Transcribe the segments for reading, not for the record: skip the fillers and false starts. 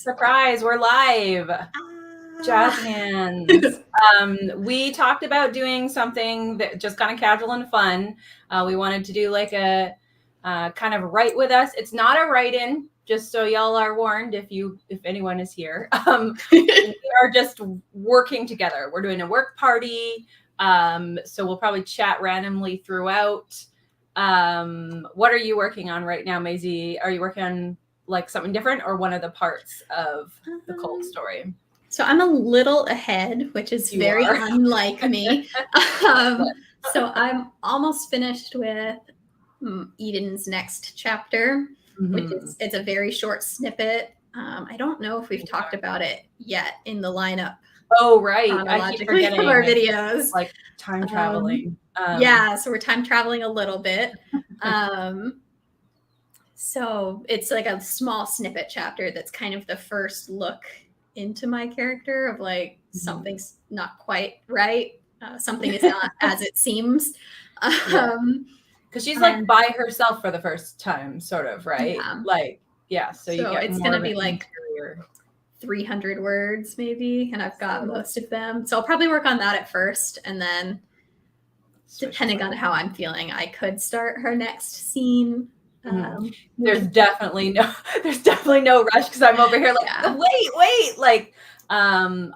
Surprise, we're live. Jazz hands. We talked about doing something that just kind of casual and fun. We wanted to do like a kind of write with us. It's not a write-in, just so y'all are warned if anyone is here. We are just working together. We're doing a work party. So we'll probably chat randomly throughout. What are you working on right now, Maisie? Are you working on like something different or one of the parts of the cult story? So I'm a little ahead, which is very unlike me. So I'm almost finished with Eden's next chapter, which is, it's a very short snippet. I don't know if we've talked about it yet in the lineup. Oh, right. I keep forgetting of our videos. Like time traveling. Yeah, so we're time traveling a little bit. So it's like a small snippet chapter that's kind of the first look into my character of like something's not quite right. Something is not as it seems. Because she's like by herself for the first time, sort of, right? Yeah. Like, yeah. So you get it's more gonna be like 300 words maybe, and I've got most of them. So I'll probably work on that at first, and then depending on how I'm feeling, I could start her next scene. There's definitely no rush because I'm over here like wait like I'm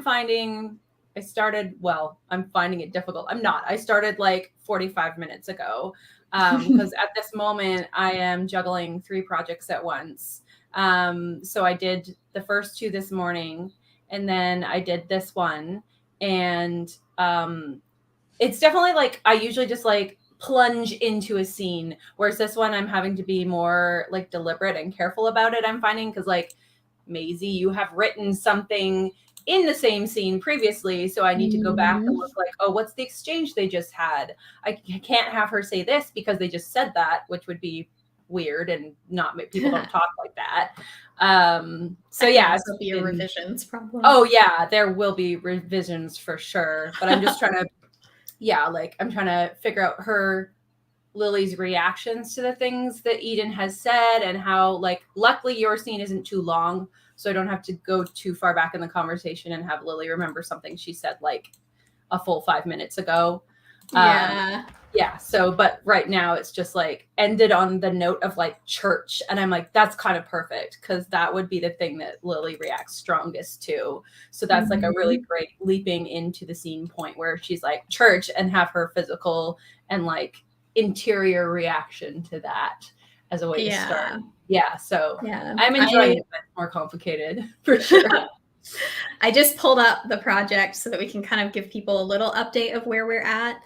finding it difficult. I started like 45 minutes ago because at this moment I am juggling 3 projects at once. So I did the first 2 this morning, and then I did this one, and it's definitely like I usually just like plunge into a scene, whereas this one I'm having to be more like deliberate and careful about it. I'm finding because like Maisie, you have written something in the same scene previously, so I need to go back and look like, oh, what's the exchange they just had? I can't have her say this because they just said that, which would be weird and not make people don't talk like that. So yeah, it'll be a revisions problem. Oh yeah, there will be revisions for sure, but I'm just trying to I'm trying to figure out Lily's reactions to the things that Eden has said, and how, like, luckily your scene isn't too long, so I don't have to go too far back in the conversation and have Lily remember something she said like a full 5 minutes ago. So, but right now it's just like ended on the note of like church, and I'm like, that's kind of perfect because that would be the thing that Lily reacts strongest to. So that's like a really great leaping into the scene point where she's like church, and have her physical and like interior reaction to that as a way to start. I'm enjoying it, but it's more complicated for sure. I just pulled up the project so that we can kind of give people a little update of where we're at.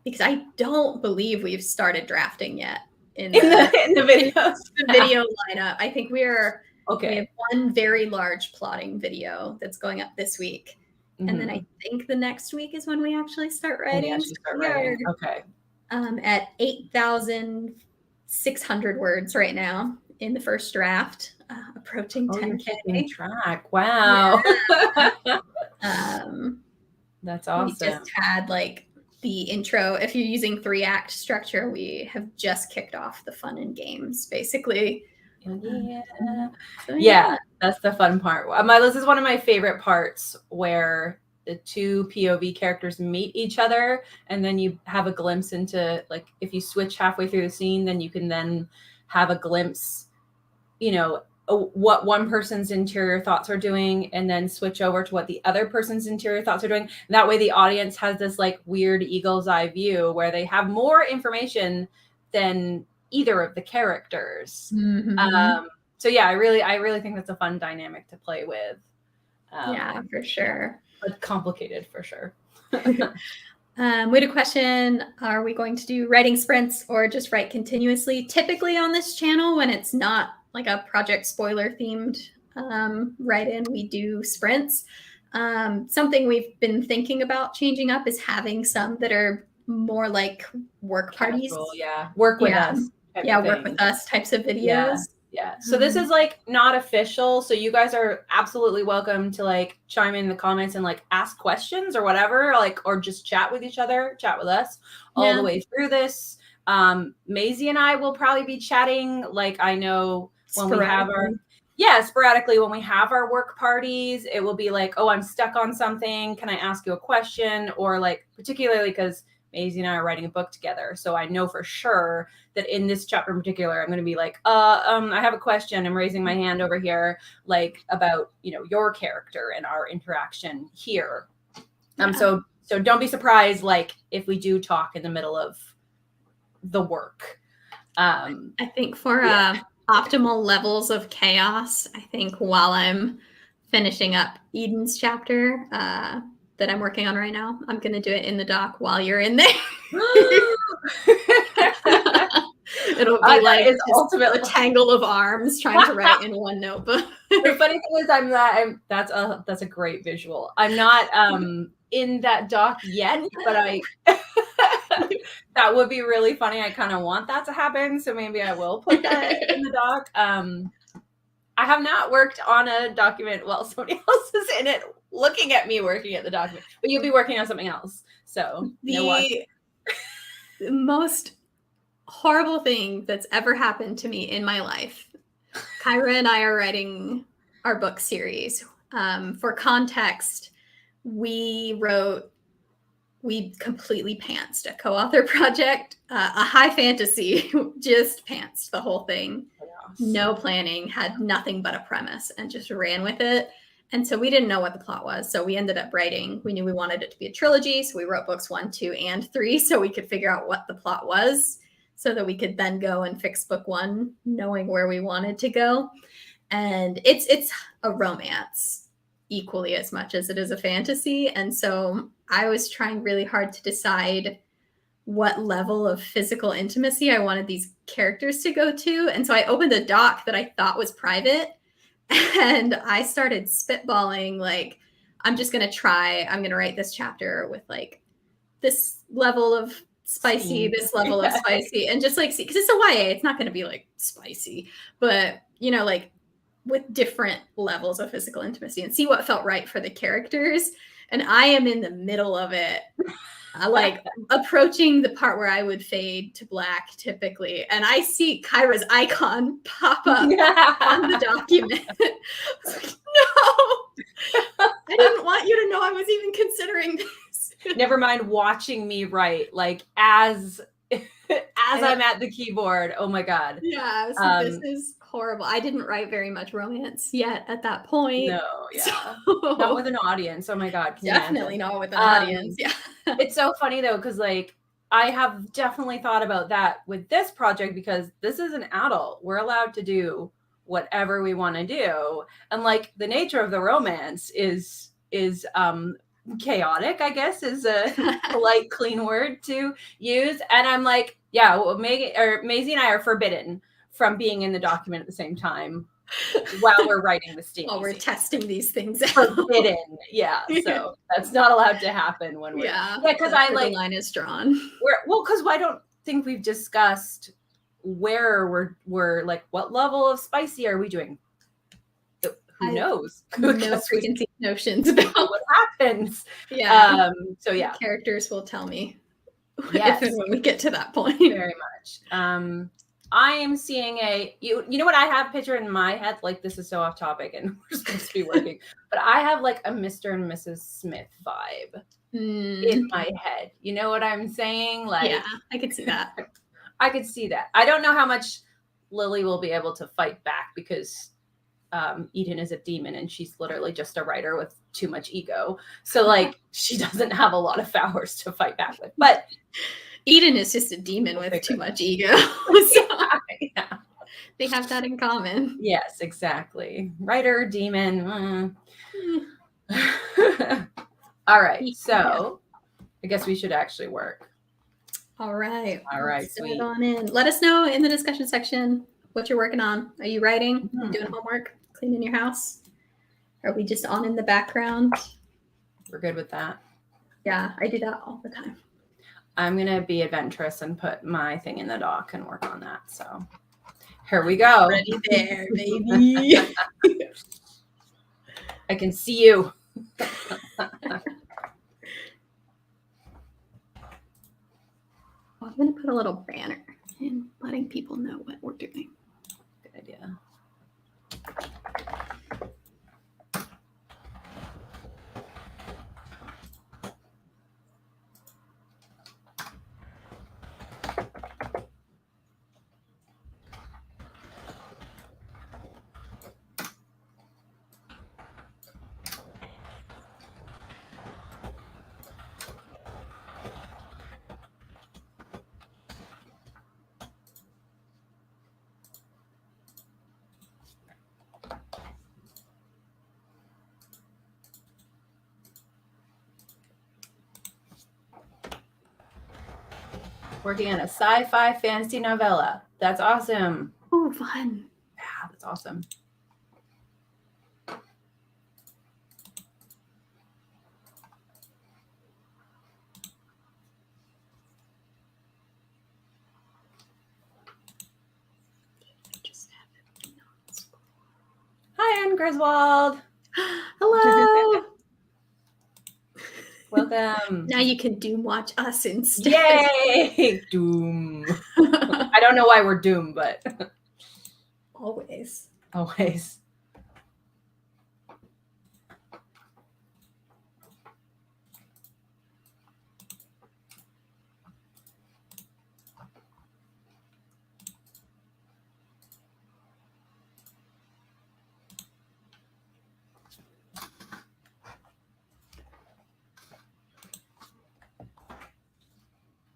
Because I don't believe we've started drafting yet in the video lineup. I think we have one very large plotting video that's going up this week. And then I think the next week is when we actually start writing. At 8,600 words right now in the first draft, approaching 10K. Track. Wow. That's awesome. We just had like the intro. If you're using 3-act structure, we have just kicked off the fun and games, basically. That's the fun part. This is one of my favorite parts, where the 2 POV characters meet each other, and then you have a glimpse into, like, if you switch halfway through the scene, then you can then have a glimpse, what one person's interior thoughts are doing, and then switch over to what the other person's interior thoughts are doing. And that way the audience has this like weird eagle's eye view where they have more information than either of the characters. So yeah, I really think that's a fun dynamic to play with. For sure. But complicated for sure. We had a question, are we going to do writing sprints or just write continuously? Typically on this channel, when it's not like a project spoiler themed write-in, we do sprints. Something we've been thinking about changing up is having some that are more like work parties. Work with us. Work with us types of videos. So this is like not official, so you guys are absolutely welcome to like chime in the comments and like ask questions or whatever, like, or just chat with each other, chat with us all the way through this. Maisie and I will probably be chatting. Like, I know when we have sporadically when we have our work parties, it will be like, oh, I'm stuck on something. Can I ask you a question? Or like, particularly because Maisie and I are writing a book together. So I know for sure that in this chapter in particular, I'm going to be like, I have a question. I'm raising my hand over here, like about, your character and our interaction here. So don't be surprised, like if we do talk in the middle of the work. I think for optimal levels of chaos, I think while I'm finishing up Eden's chapter that I'm working on right now, I'm going to do it in the dock while you're in there. It'll be like it's ultimately a tangle of arms trying to write in one notebook. The funny thing is that's a great visual. I'm not in that dock yet, but that would be really funny. I kind of want that to happen, so maybe I will put that in the doc. I have not worked on a document while somebody else is in it, looking at me working at the document. But you'll be working on something else. So the most horrible thing that's ever happened to me in my life. Kyra and I are writing our book series. For context, we completely pantsed a co-author project, a high fantasy, just pantsed the whole thing. Yes. No planning, had nothing but a premise and just ran with it. And so we didn't know what the plot was. So we ended up writing, we knew we wanted it to be a trilogy. So we wrote books 1, 2, and 3 so we could figure out what the plot was so that we could then go and fix book 1, knowing where we wanted to go. And it's a romance equally as much as it is a fantasy. And so I was trying really hard to decide what level of physical intimacy I wanted these characters to go to. And so I opened a doc that I thought was private and I started spitballing, like, I'm going to write this chapter with like this level of spicy, this level of spicy, and just like, see, because it's a YA, it's not going to be like spicy, but like with different levels of physical intimacy and see what felt right for the characters. And I am in the middle of it, like approaching the part where I would fade to black typically. And I see Kyra's icon pop up on the document. I was like, no, I didn't want you to know I was even considering this. Never mind watching me write, like as I'm at the keyboard. Oh my God. Yeah, I was like, this is horrible. I didn't write very much romance yet at that point. No, yeah. So, not with an audience. Oh my God. Definitely not with an audience. Yeah. It's so funny though, because like I have definitely thought about that with this project because this is an adult. We're allowed to do whatever we want to do. And like the nature of the romance is chaotic, I guess, is a polite, clean word to use. And I'm like, yeah, well, Maisie and I are forbidden from being in the document at the same time while we're writing the steamy. While we're testing these things out. Forbidden. Yeah. So that's not allowed to happen when we're because I like the line is drawn. Because I don't think we've discussed where we're like, what level of spicy are we doing? Who knows? No preconceived notions about what happens. Yeah. So yeah. The characters will tell me if and when we get to that point. Very much. I am seeing you know what I have pictured in my head? Like this is so off topic and we're supposed to be working. But I have like a Mr. and Mrs. Smith vibe in my head. You know what I'm saying? Like yeah, I could see that. I could see that. I don't know how much Lily will be able to fight back because Eden is a demon and she's literally just a writer with too much ego. So like she doesn't have a lot of powers to fight back with. But Eden is just a demon with too much ego. So yeah. They have that in common. Yes, exactly. Writer, demon. All right. So I guess we should actually work. All right. Sweet. On in. Let us know in the discussion section what you're working on. Are you writing? Are you doing homework? Cleaning your house? Are we just on in the background? We're good with that. Yeah, I do that all the time. I'm going to be adventurous and put my thing in the dock and work on that. So here we go. Ready there, baby. I can see you. I'm going to put a little banner in letting people know what we're doing. Good idea. Working on a sci-fi fantasy novella. That's awesome. Oh, fun. Yeah, that's awesome. Hi, Anne Griswold. Hello. Welcome. Now you can Doom watch us instead. Yay! Doom. I don't know why we're doomed, but Always. always.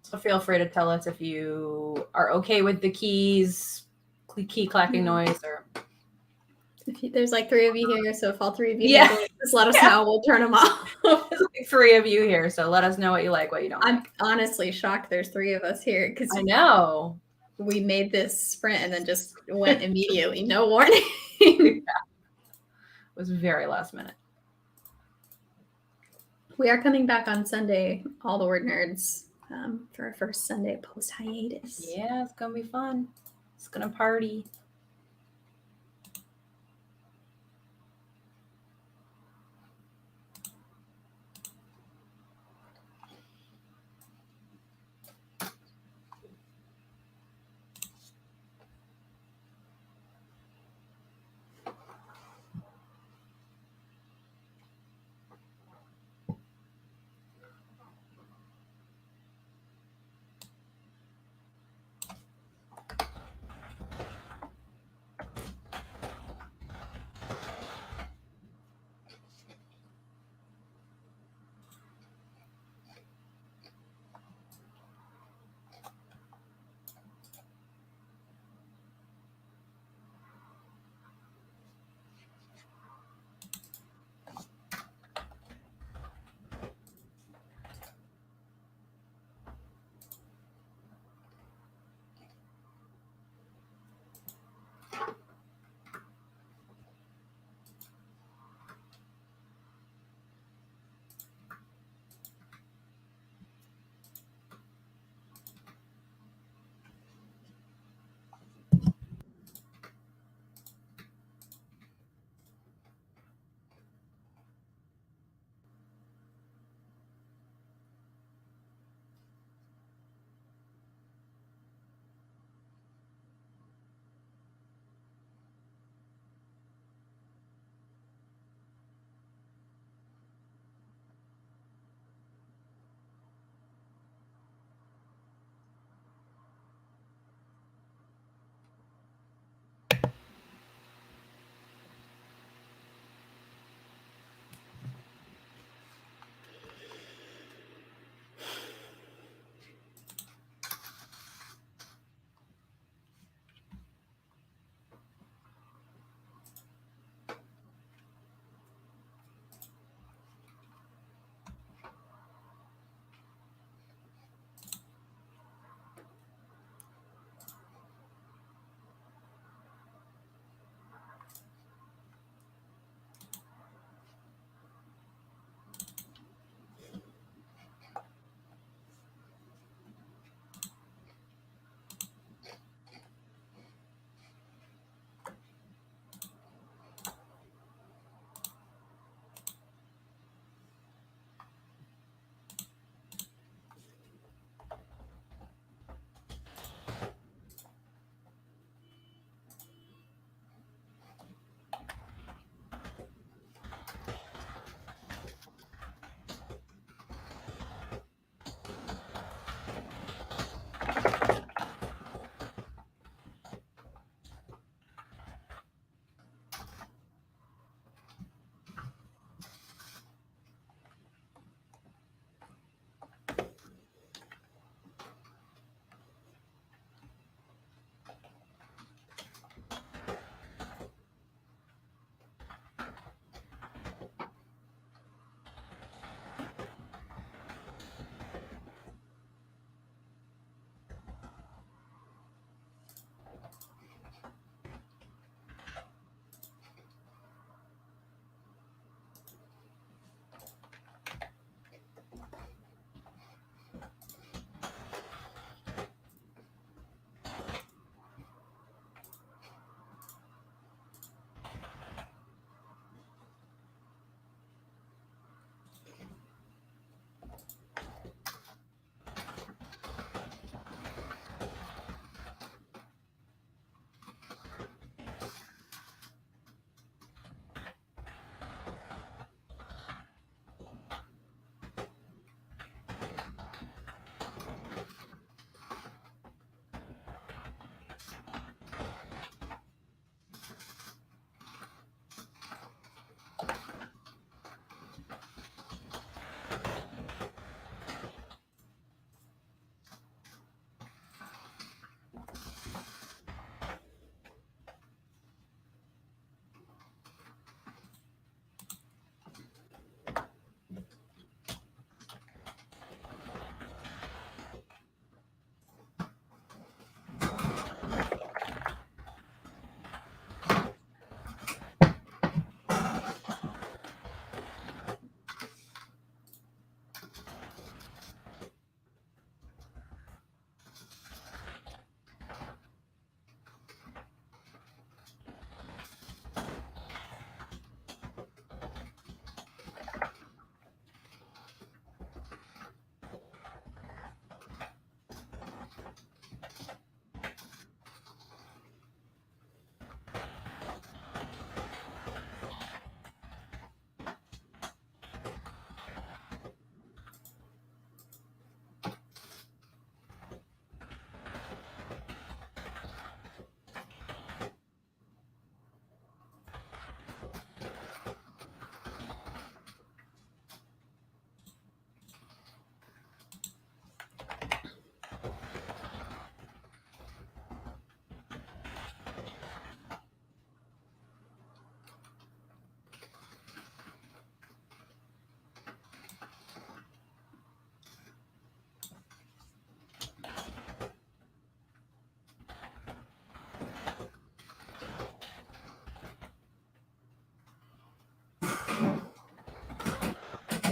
So feel free to tell us if you are okay with the key clacking noise, or There's like 3 of you here, so if all 3 of you Yeah. hate it, just let us know. We'll turn them off. there's like 3 of you here, so let us know what you like, what you don't I'm like. honestly shocked there's 3 of us here because I know. we made this sprint and then just went immediately, no warning. It was very last minute. We are coming back on Sunday, all the Word Nerds, for our first Sunday post hiatus. Yeah, it's gonna be fun. It's gonna party.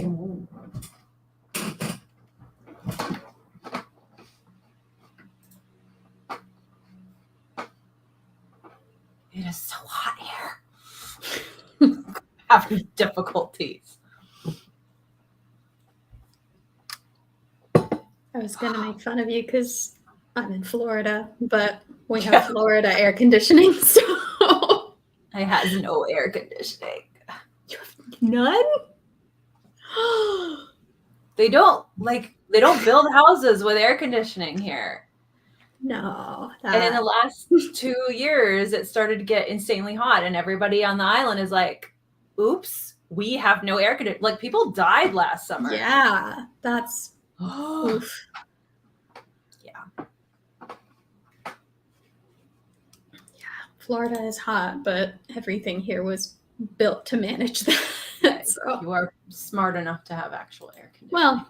Ooh. It is so hot here. Having difficulties. I was going to make fun of you because I'm in Florida, but we have Florida air conditioning, so. It has no air conditioning. You have none? They don't build houses with air conditioning here. No. And in the last 2 years, it started to get insanely hot, and everybody on the island is like, oops, we have no air conditioning. Like, people died last summer. Yeah, that's oof. Yeah. Florida is hot, but everything here was built to manage that. So. You are smart enough to have actual air conditioning. Well,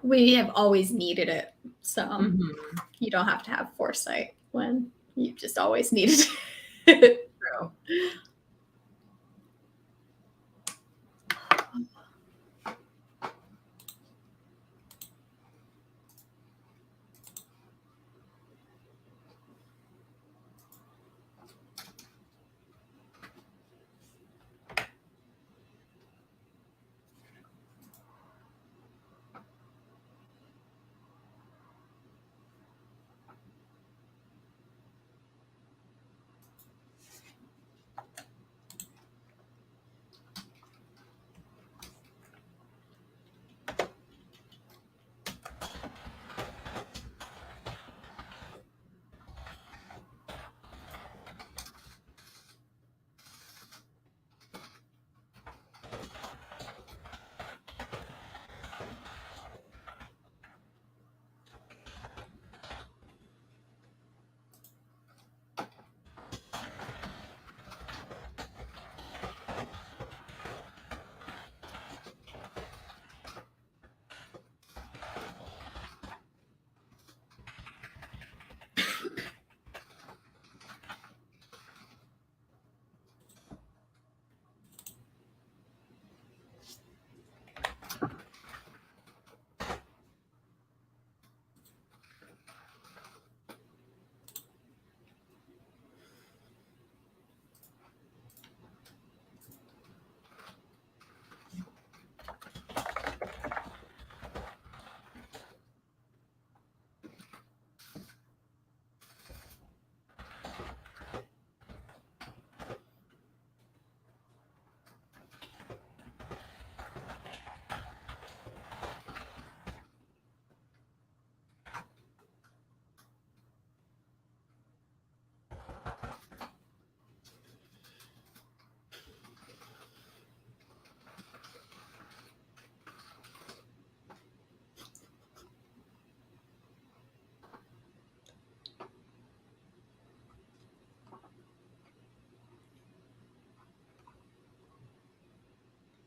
we have always needed it, so you don't have to have foresight when you just always needed it. True.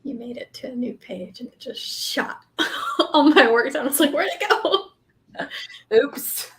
You made it to a new page and it just shot all my words. I was like, where'd it go? Oops.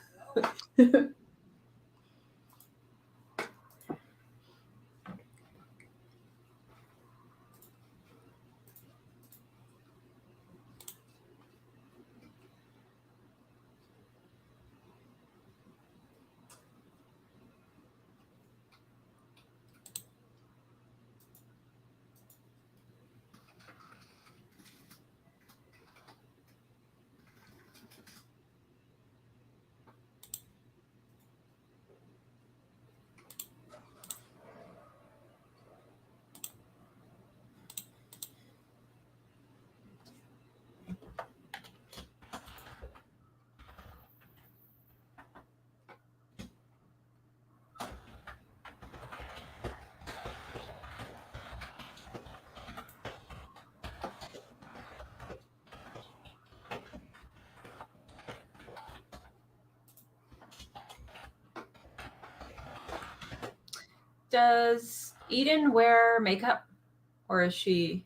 Does Eden wear makeup, or is she?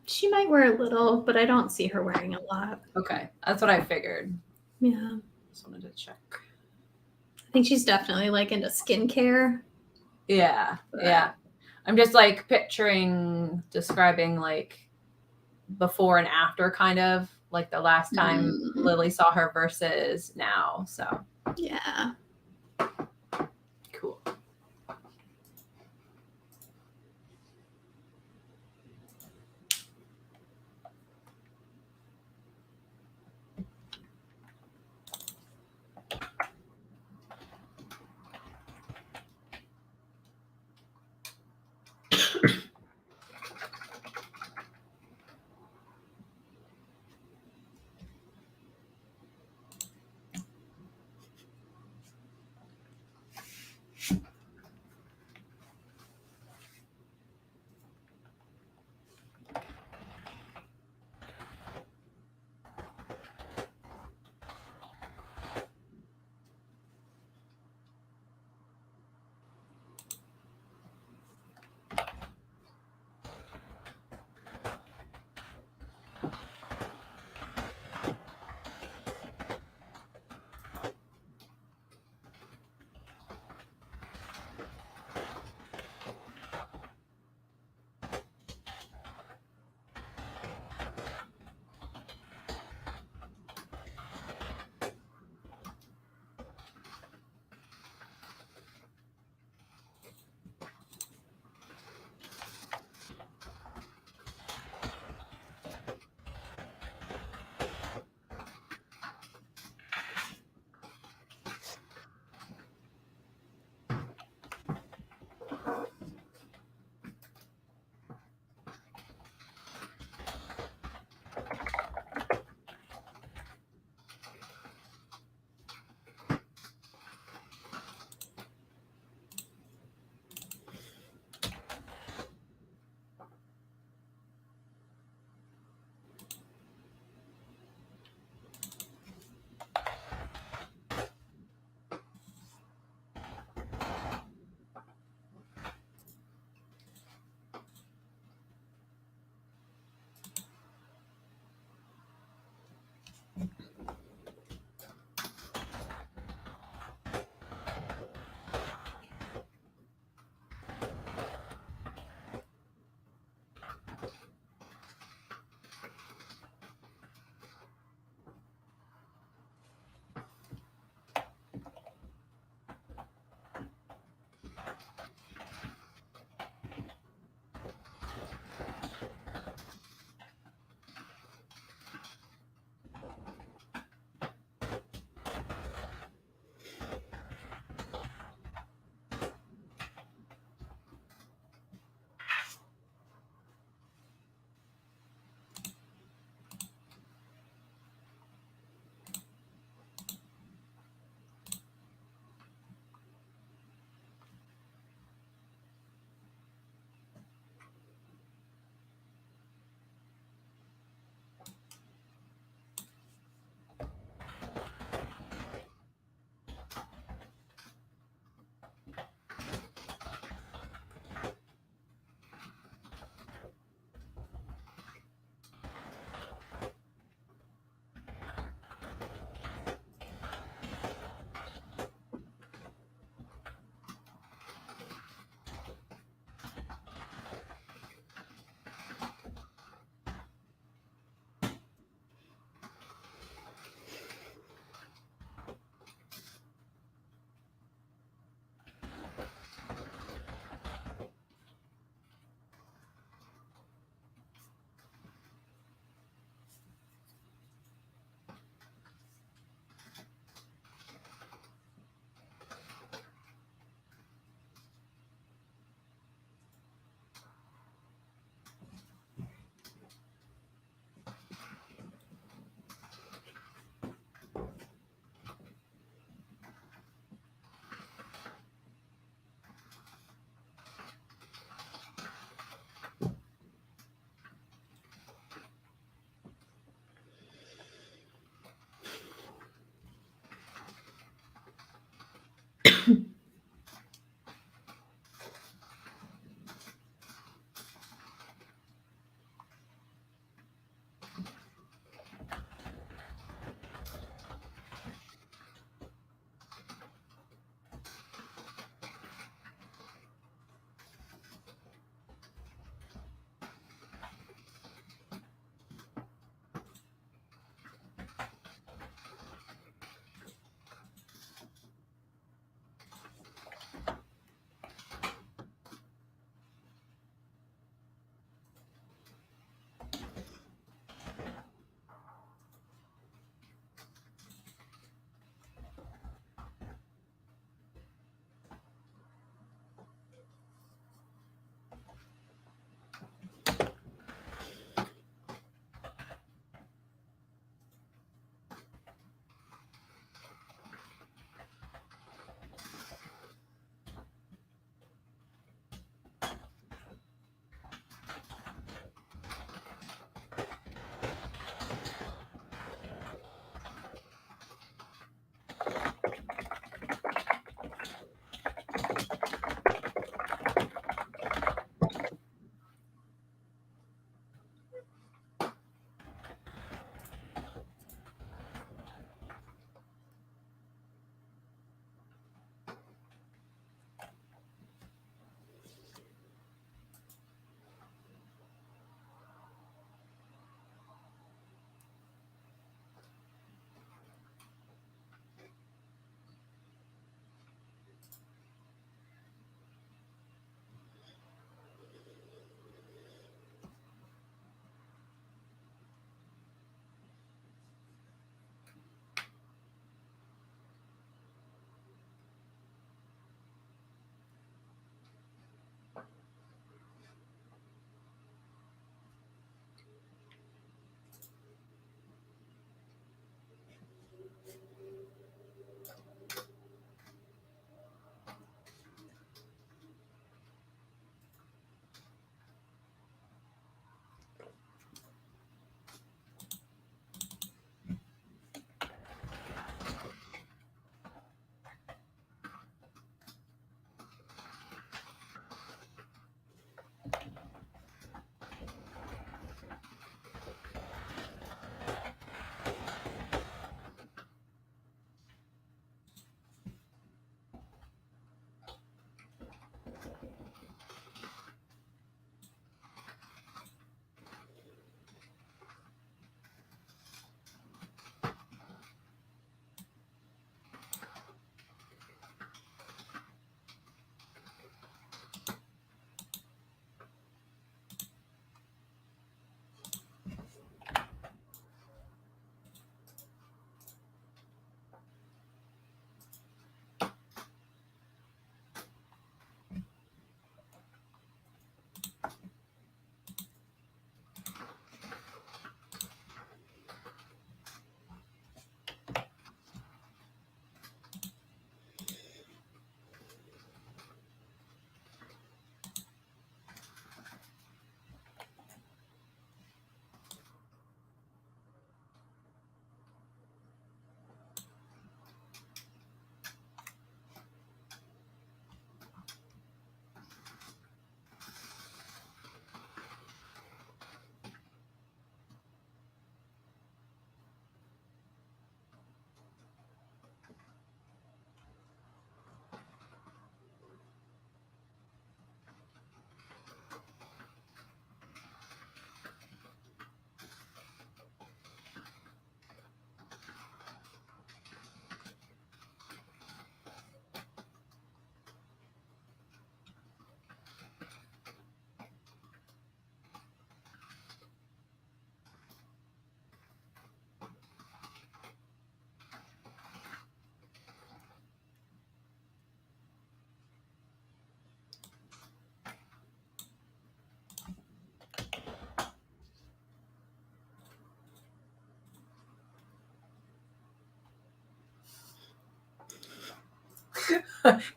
She might wear a little, but I don't see her wearing a lot. Okay, that's what I figured. Yeah. Just wanted to check. I think she's definitely like into skincare. Yeah. But, Yeah. I'm just like describing like before and after, kind of like the last time Lily saw her versus now. So yeah. cool.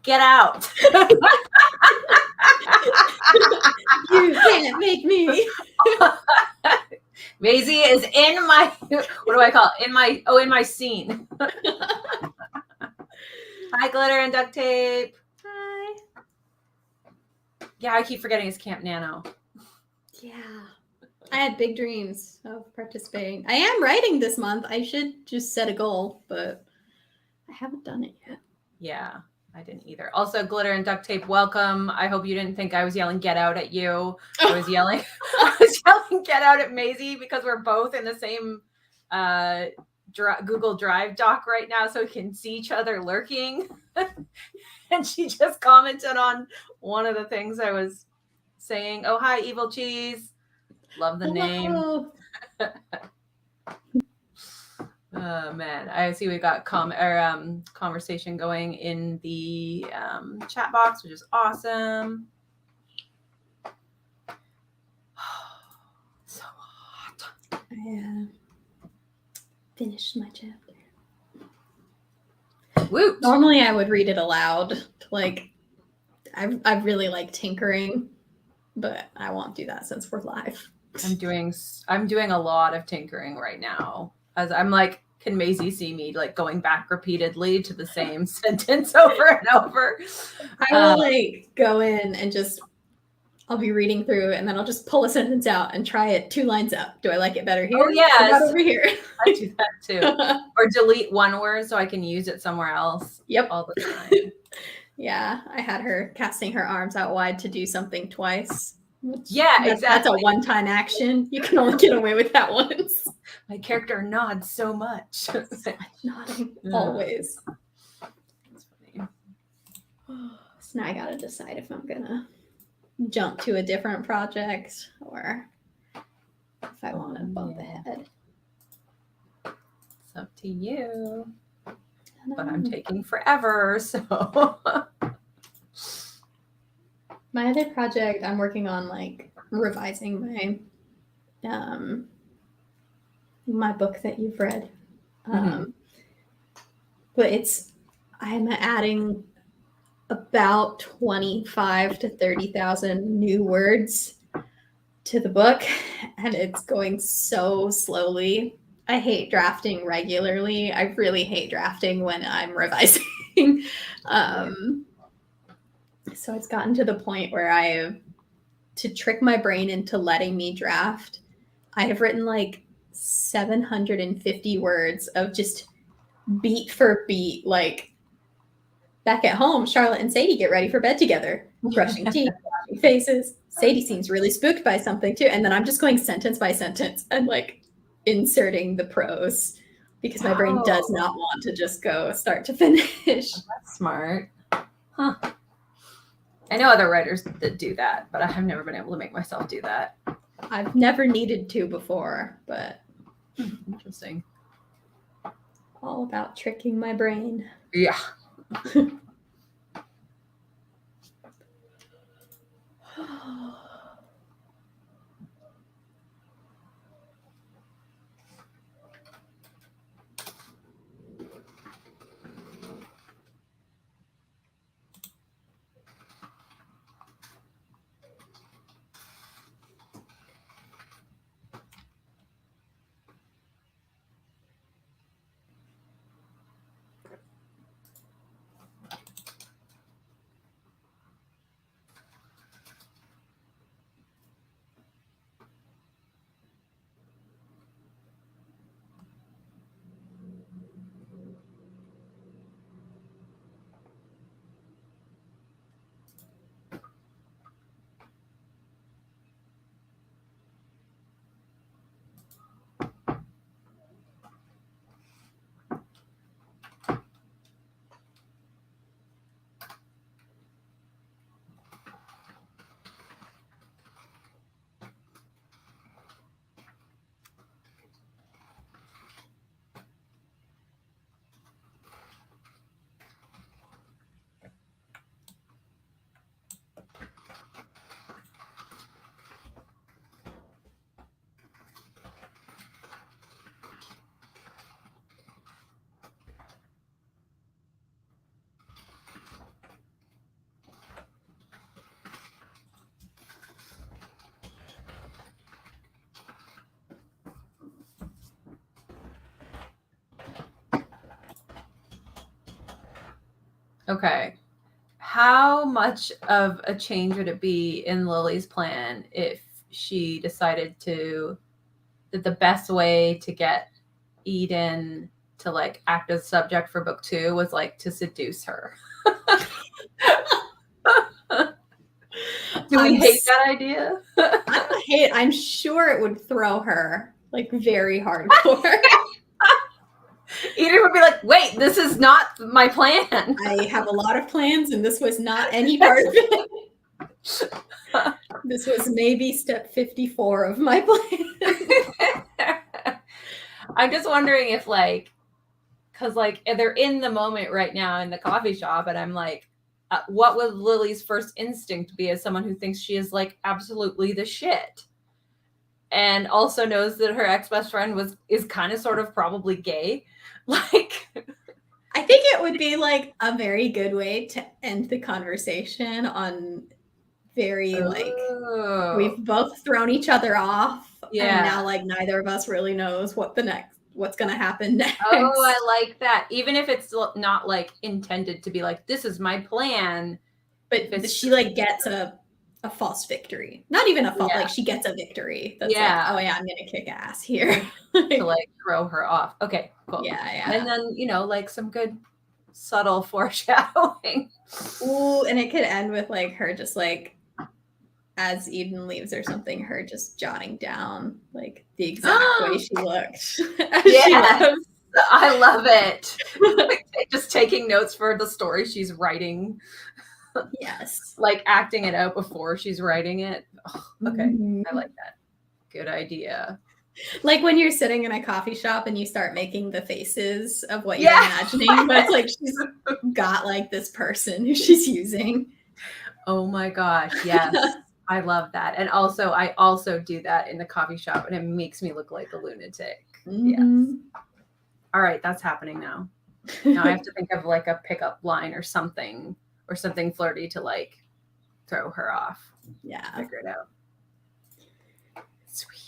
Get out. You can't make me. Maisie is in my, what do I call it? In my scene. Hi, glitter and duct tape. Hi. Yeah, I keep forgetting it's Camp Nano. Yeah. I had big dreams of participating. I am writing this month. I should just set a goal, but I haven't done it yet. Yeah, I didn't either. Also, glitter and duct tape, welcome. I hope you didn't think I was yelling "get out" at you. I was yelling "get out" at Maisie because we're both in the same Google Drive doc right now, so we can see each other lurking. And she just commented on one of the things I was saying. Oh, hi, Evil Cheese. Love the name. Oh man, I see we got conversation going in the chat box, which is awesome. So hot. I finished my chapter. Woot. Normally I would read it aloud. Like I really like tinkering, but I won't do that since we're live. I'm doing a lot of tinkering right now. As I'm like, can Maisie see me like going back repeatedly to the same sentence over and over? I will like go in and I'll be reading through and then I'll just pull a sentence out and try it 2 lines up. Do I like it better here? Oh yes, over here. I do that too. Or delete one word so I can use it somewhere else. Yep, all the time. Yeah, I had her casting her arms out wide to do something twice. Yeah, exactly. That's a one-time action. You can only get away with that once. My character nods so much. Nodding always. That's funny. So now I gotta decide if I'm gonna jump to a different project or if I want to bump ahead. It's up to you. But I'm taking forever, so. My other project, I'm working on like revising my book that you've read. But I'm adding about 25 to 30,000 new words to the book, and it's going so slowly. I hate drafting regularly. I really hate drafting when I'm revising. So it's gotten to the point where to trick my brain into letting me draft, I have written like 750 words of just beat for beat, like back at home, Charlotte and Sadie get ready for bed together, brushing teeth, washing faces. Sadie seems really spooked by something too. And then I'm just going sentence by sentence and like inserting the prose because my brain does not want to just go start to finish. That's smart. Huh. I know other writers that do that, but I have never been able to make myself do that. I've never needed to before, but interesting. All about tricking my brain. Yeah. Okay. How much of a change would it be in Lily's plan if she decided that the best way to get Eden to like act as subject for book 2 was like to seduce her? Do we hate that idea? I don't hate. I'm sure it would throw her like very hardcore. Eden would be like, wait, this is not my plan. I have a lot of plans, and this was not any part of it. This was maybe step 54 of my plan. I'm just wondering if like, because like they're in the moment right now in the coffee shop, and I'm like, what would Lily's first instinct be as someone who thinks she is like absolutely the shit, and also knows that her ex-best friend is kind of sort of probably gay? Like, I think it would be like a very good way to end the conversation on very like we've both thrown each other off, and now like neither of us really knows what's gonna happen next. Oh, I like that. Even if it's not like intended to be like, this is my plan, but she like gets a false victory. Not even a false, like she gets a victory. That's like, oh yeah, I'm gonna kick ass here. To like throw her off. Okay, cool. Yeah. And then, like some good subtle foreshadowing. Ooh, and it could end with like her just like, as Eden leaves or something, her just jotting down like the exact way she looked. Yes, I love it. Just taking notes for the story she's writing. Yes. Like acting it out before she's writing it. Oh, okay, I like that. Good idea. Like when you're sitting in a coffee shop and you start making the faces of what you're imagining, but it's like she's got like this person who she's using. Oh my gosh, yes. I love that. And also, I also do that in the coffee shop, and it makes me look like a lunatic. Yes. All right, that's happening now. Now I have to think of like a pickup line or something flirty to like throw her off. Yeah. Figure it out. Sweet.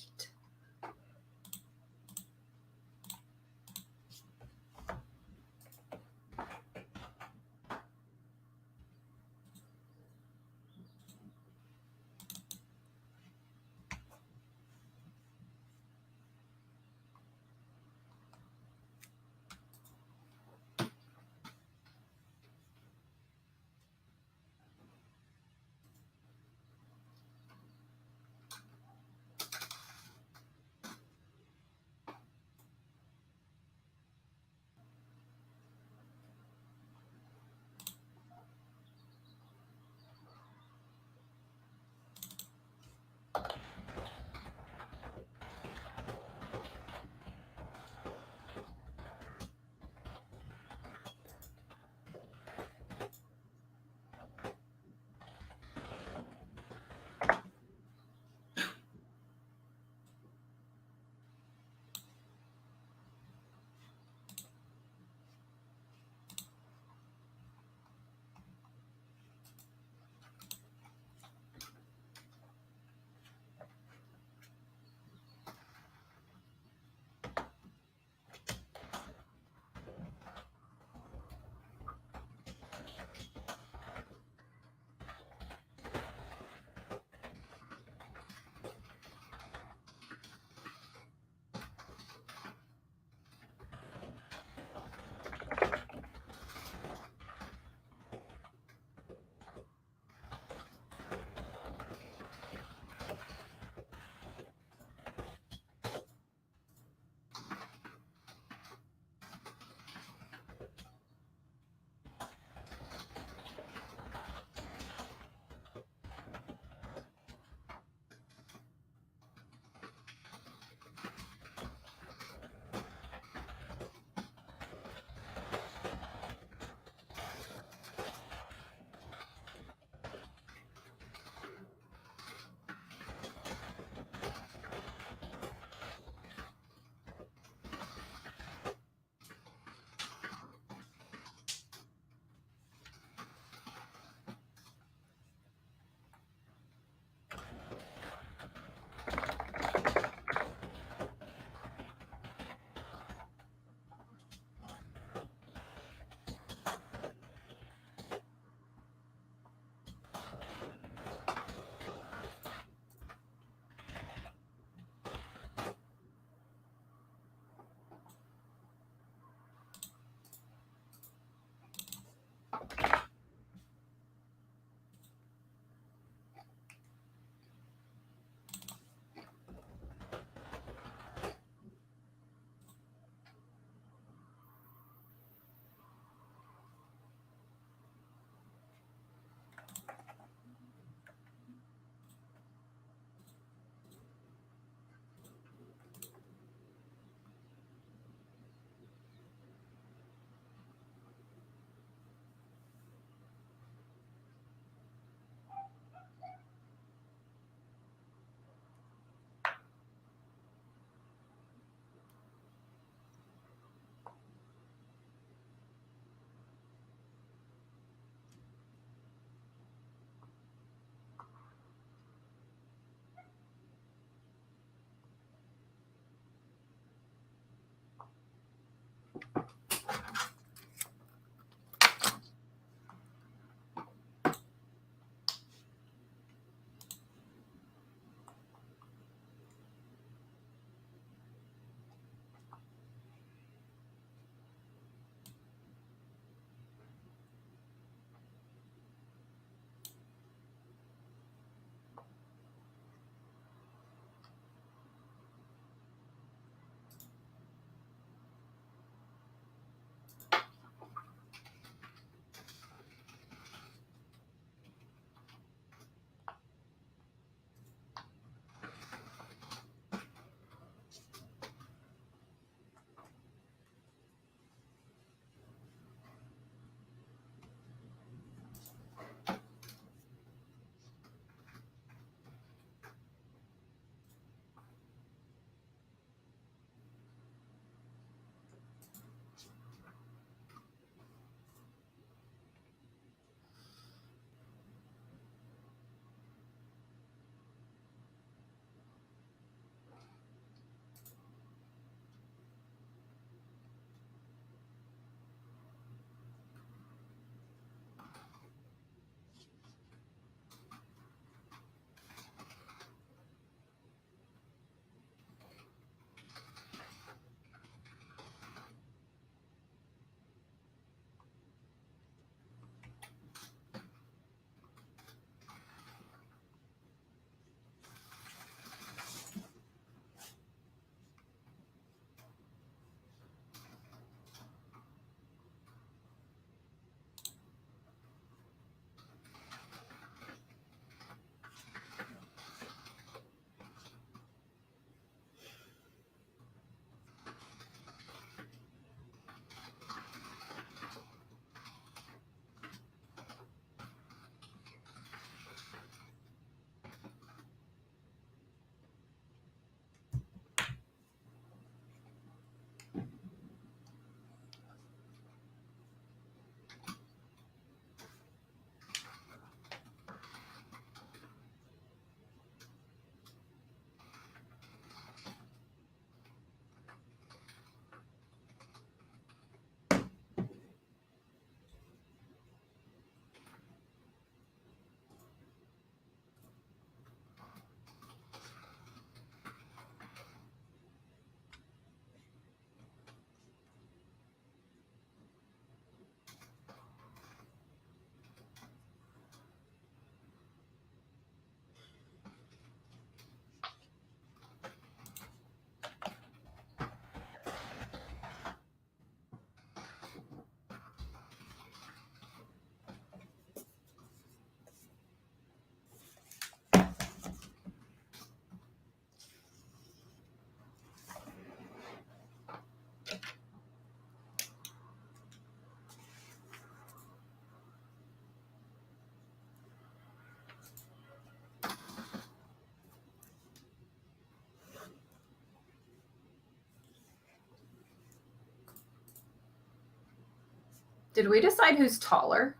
Did we decide who's taller?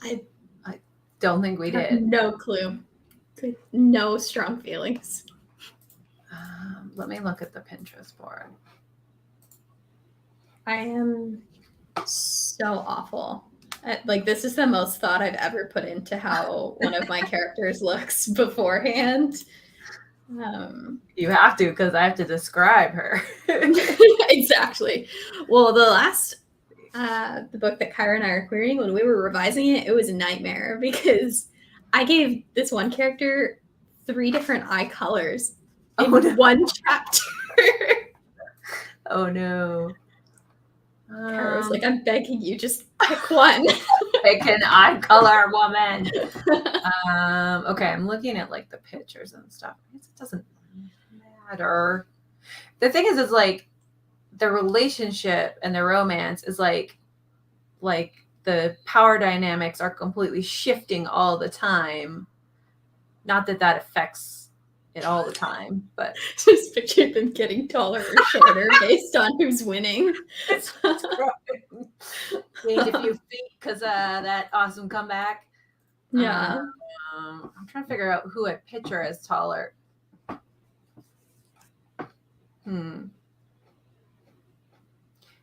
I don't think we did. No clue. No strong feelings. Let me look at the Pinterest board. I am so awful. Like, this is the most thought I've ever put into how one of my characters looks beforehand. You have to, because I have to describe her. Exactly. Well, the book that Kyra and I are querying, when we were revising it, it was a nightmare because I gave this one character 3 different eye colors in one chapter. Oh no. Kyra was like, I'm begging you, just pick one. Pick an eye color, woman. Okay, I'm looking at like the pictures and stuff. I guess it doesn't matter. The thing is like the relationship and the romance is like the power dynamics are completely shifting all the time. Not that affects it all the time, but just picture them getting taller or shorter based on who's winning. Gained a few feet because that awesome comeback. Yeah. I'm trying to figure out who I picture as taller.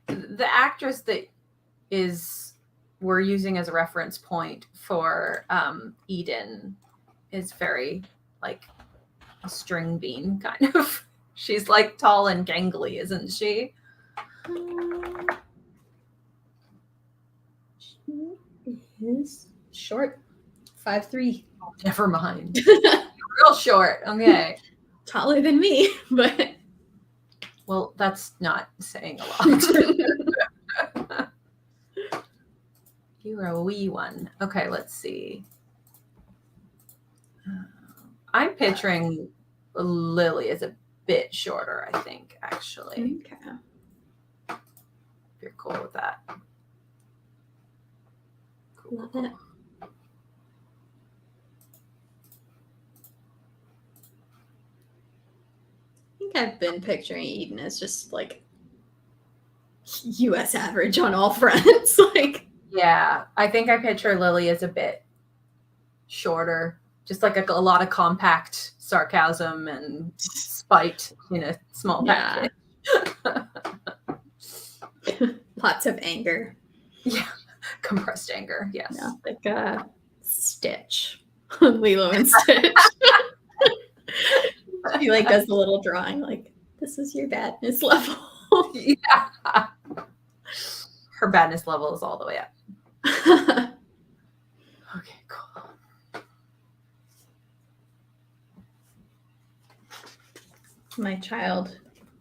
The actress that we're using as a reference point for Eden is very like a string bean kind of. She's like tall and gangly, isn't she? She is short, 5'3". Oh, never mind. Real short. Okay. Taller than me, but well, that's not saying a lot. You're a wee one. Okay, let's see. I'm picturing Lily as a bit shorter, I think, actually. Okay. If you're cool with that. Love it. I think I've been picturing Eden as just like US average on all fronts. Like, yeah, I think I picture Lily as a bit shorter, just like a lot of compact sarcasm and spite in a small package. Lots of anger. Yeah, compressed anger. Yes. Yeah, like Stitch, Lilo and Stitch. She like does the little drawing, like, this is your badness level. Yeah. Her badness level is all the way up. Okay, cool. My child.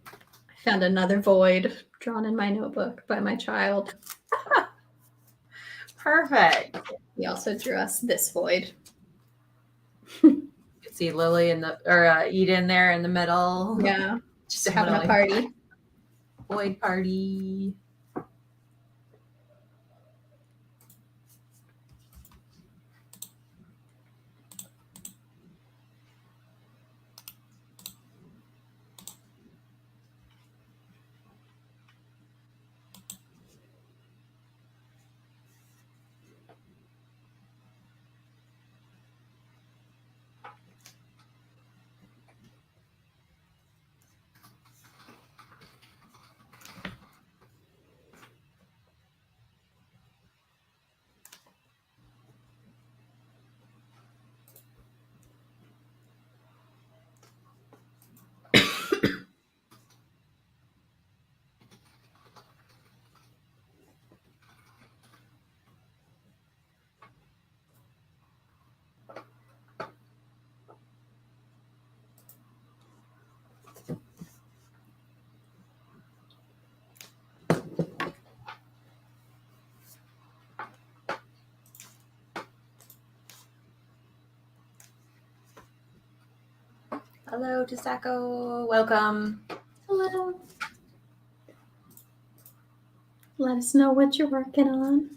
I found another void drawn in my notebook by my child. Perfect. He also drew us this void. You can see Lily Eden there in the middle. Yeah, just having a party. Void party. Hello, Tisako. Welcome. Hello. Let us know what you're working on.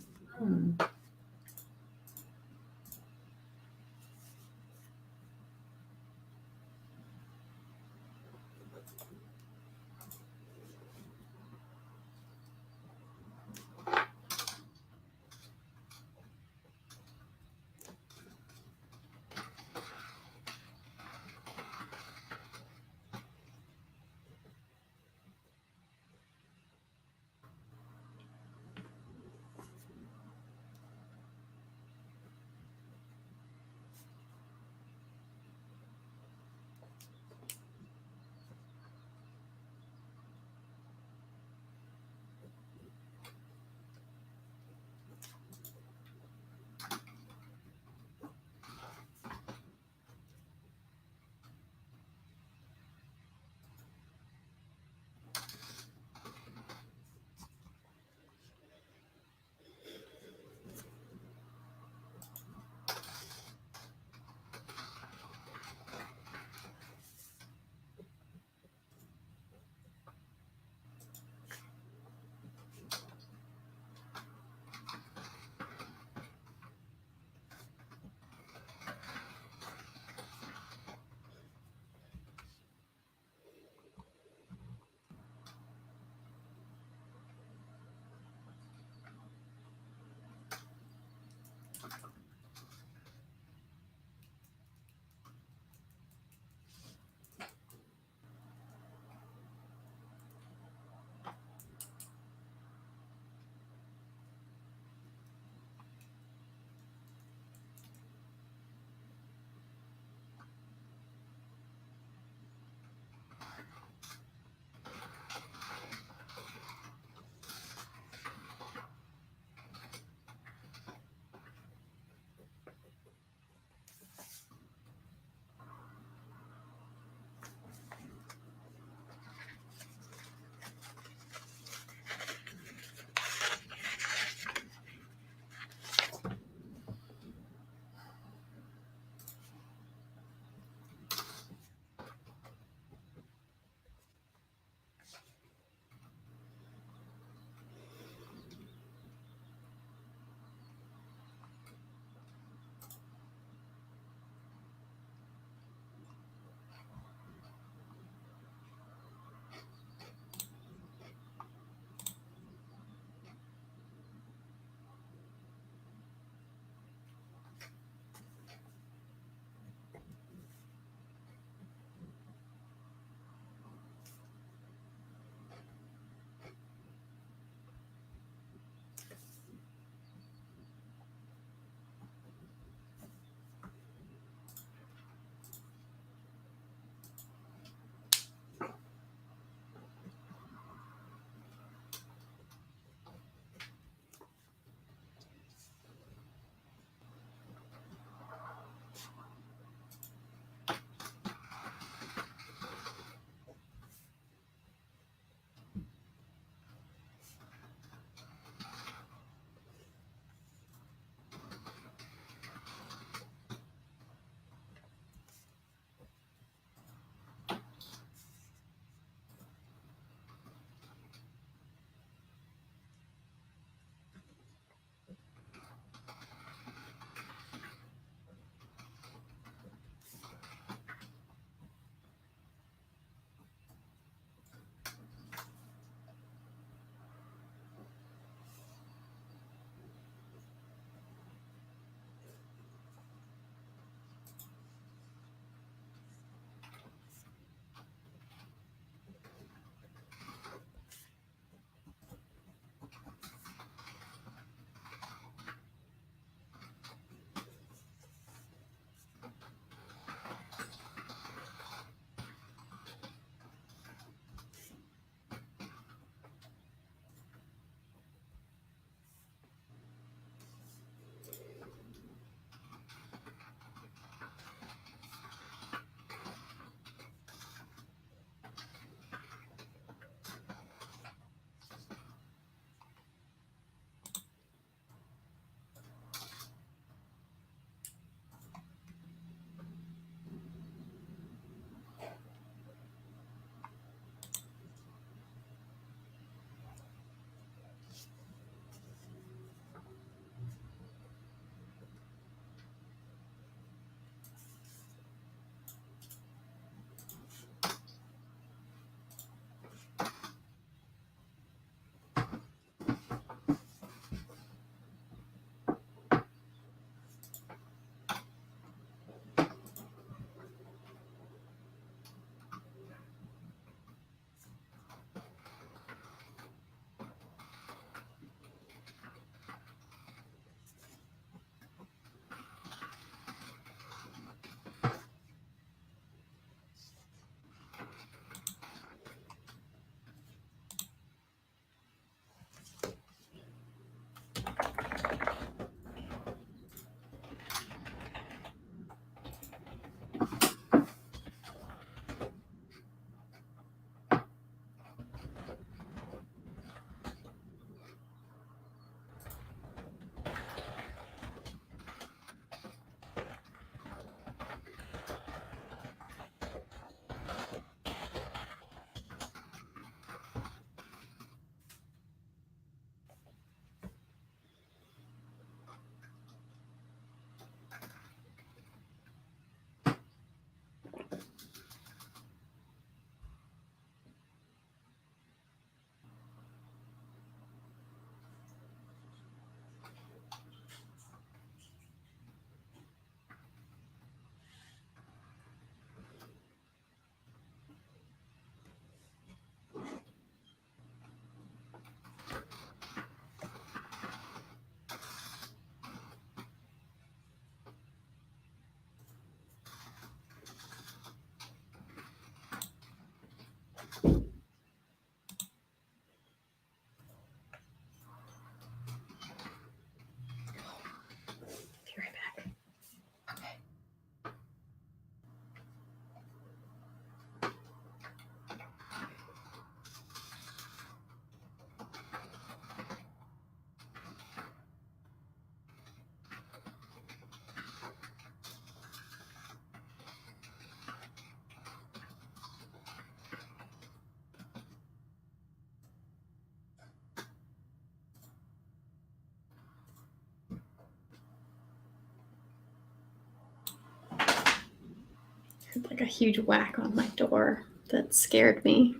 did like a huge whack on my door that scared me.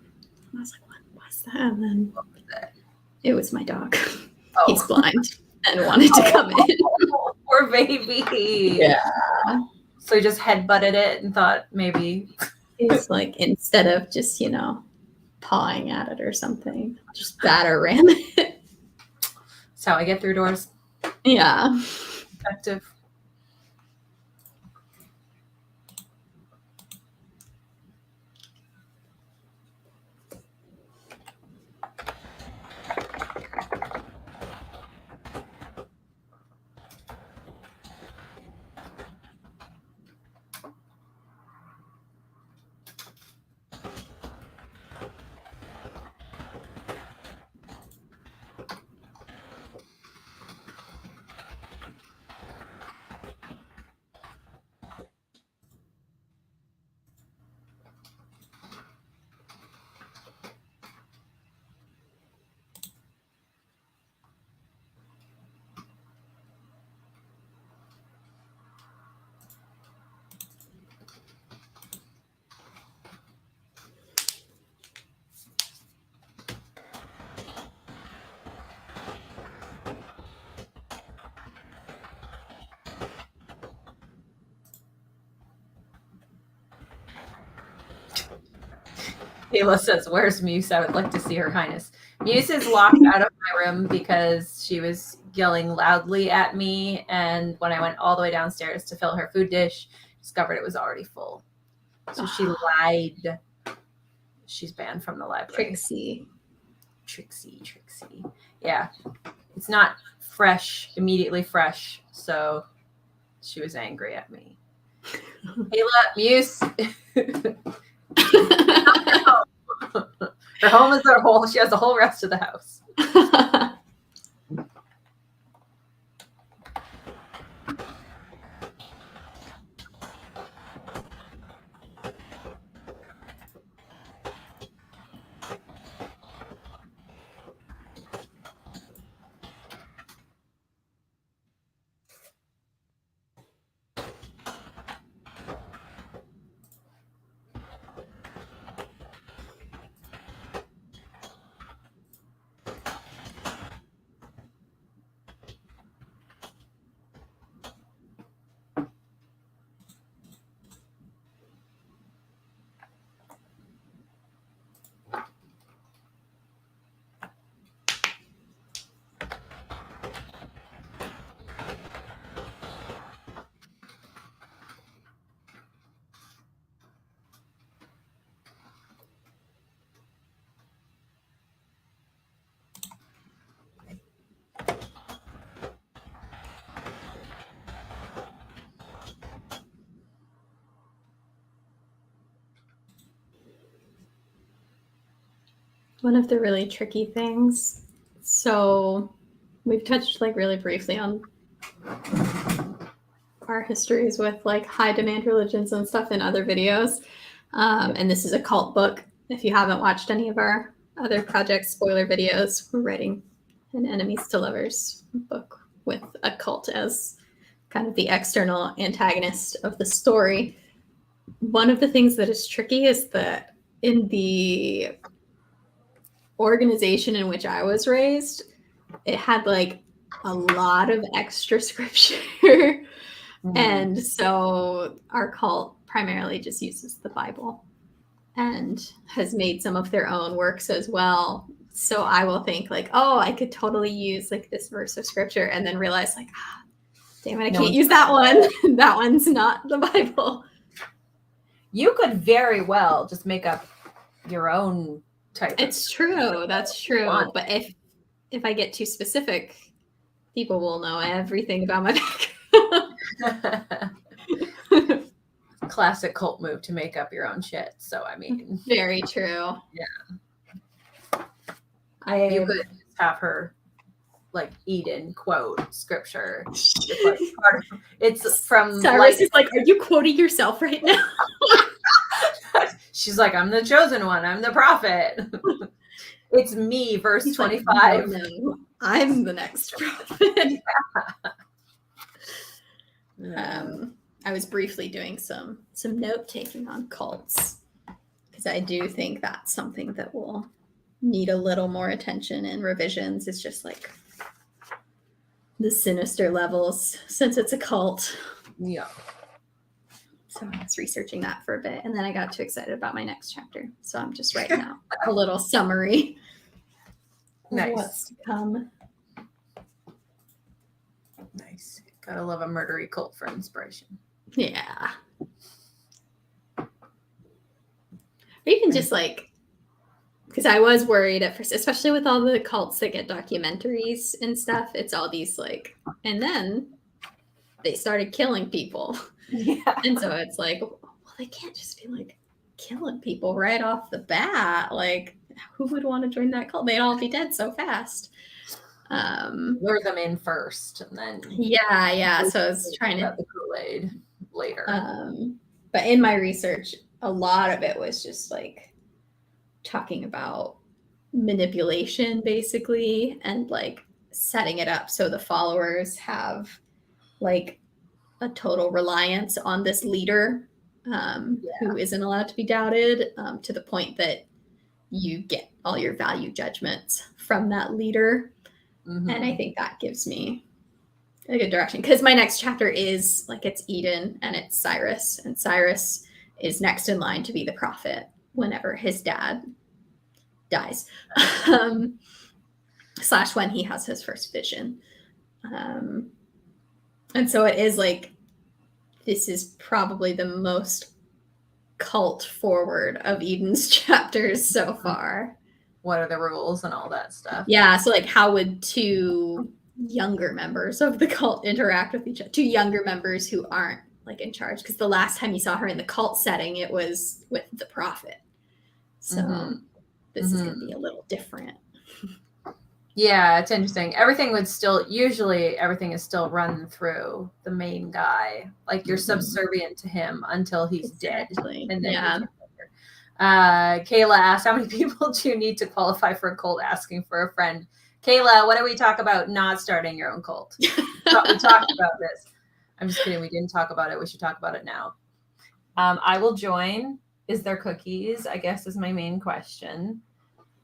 I was like, what was that? And then it was my dog. Oh. He's blind and wanted to come in. Poor baby. Yeah. So he just headbutted it and thought maybe. He's like, instead of just, pawing at it or something, just batter ram it. That's how I get through doors. Yeah. Effective. Ayla says, "Where's Muse? I would like to see Her Highness." Muse is locked out of my room because she was yelling loudly at me, and when I went all the way downstairs to fill her food dish, discovered it was already full. So she lied. She's banned from the library. Trixie. Yeah. It's not fresh, immediately fresh, so she was angry at me. Ayla, Muse. Her home is her whole. She has the whole rest of the house. One of the really tricky things. So we've touched like really briefly on our histories with like high demand religions and stuff in other videos. And this is a cult book. If you haven't watched any of our other project spoiler videos, we're writing an enemies to lovers book with a cult as kind of the external antagonist of the story. One of the things that is tricky is that in the organization in which I was raised, it had like a lot of extra scripture. And so our cult primarily just uses the Bible and has made some of their own works as well. So I will think like, oh, I could totally use like this verse of scripture, and then realize like, damn it, I can't use that one. That one's not the Bible. You could very well just make up your own type. It's true. That's true. But if I get too specific, people will know everything about my background. Classic cult move to make up your own shit. So I mean, very true. Yeah. You could have her like Eden quote scripture. It's from Cyrus is like, are you quoting yourself right now? She's like, I'm the chosen one. I'm the prophet. It's me, verse 25. Like, no, I'm the next prophet. I was briefly doing some note taking on cults, because I do think that's something that will need a little more attention in revisions. It's just like the sinister levels, since it's a cult. Yeah. So I was researching that for a bit, and then I got too excited about my next chapter. So I'm just writing out a little summary of what's to come. Nice. Gotta love a murdery cult for inspiration. Yeah. Or even just like, because I was worried at first, especially with all the cults that get documentaries and stuff. It's all these like, and then they started killing people. Yeah. And so it's like, well, they can't just be like killing people right off the bat. Like, who would want to join that cult? They'd all be dead so fast. Lure them in first, and then yeah. So I was trying to the Kool-Aid later. But in my research, a lot of it was just like talking about manipulation, basically, and like setting it up so the followers have like a total reliance on this leader who isn't allowed to be doubted, to the point that you get all your value judgments from that leader. Mm-hmm. And I think that gives me a good direction, because my next chapter is like, it's Eden and it's Cyrus, and Cyrus is next in line to be the prophet whenever his dad dies, / when he has his first vision. And so it is like, this is probably the most cult forward of Eden's chapters so far. What are the rules and all that stuff? Yeah, so like, how would two younger members of the cult interact with each other? Two younger members who aren't like in charge, because the last time you saw her in the cult setting, it was with the prophet. So this is going to be a little different. Yeah, it's interesting. Everything is still run through the main guy. Like, you're subservient to him until he's dead. And then Kayla asked, how many people do you need to qualify for a cult? Asking for a friend. Kayla, what do we talk about not starting your own cult? We talked about this. I'm just kidding. We didn't talk about it. We should talk about it now. I will join. Is there cookies? I guess is my main question.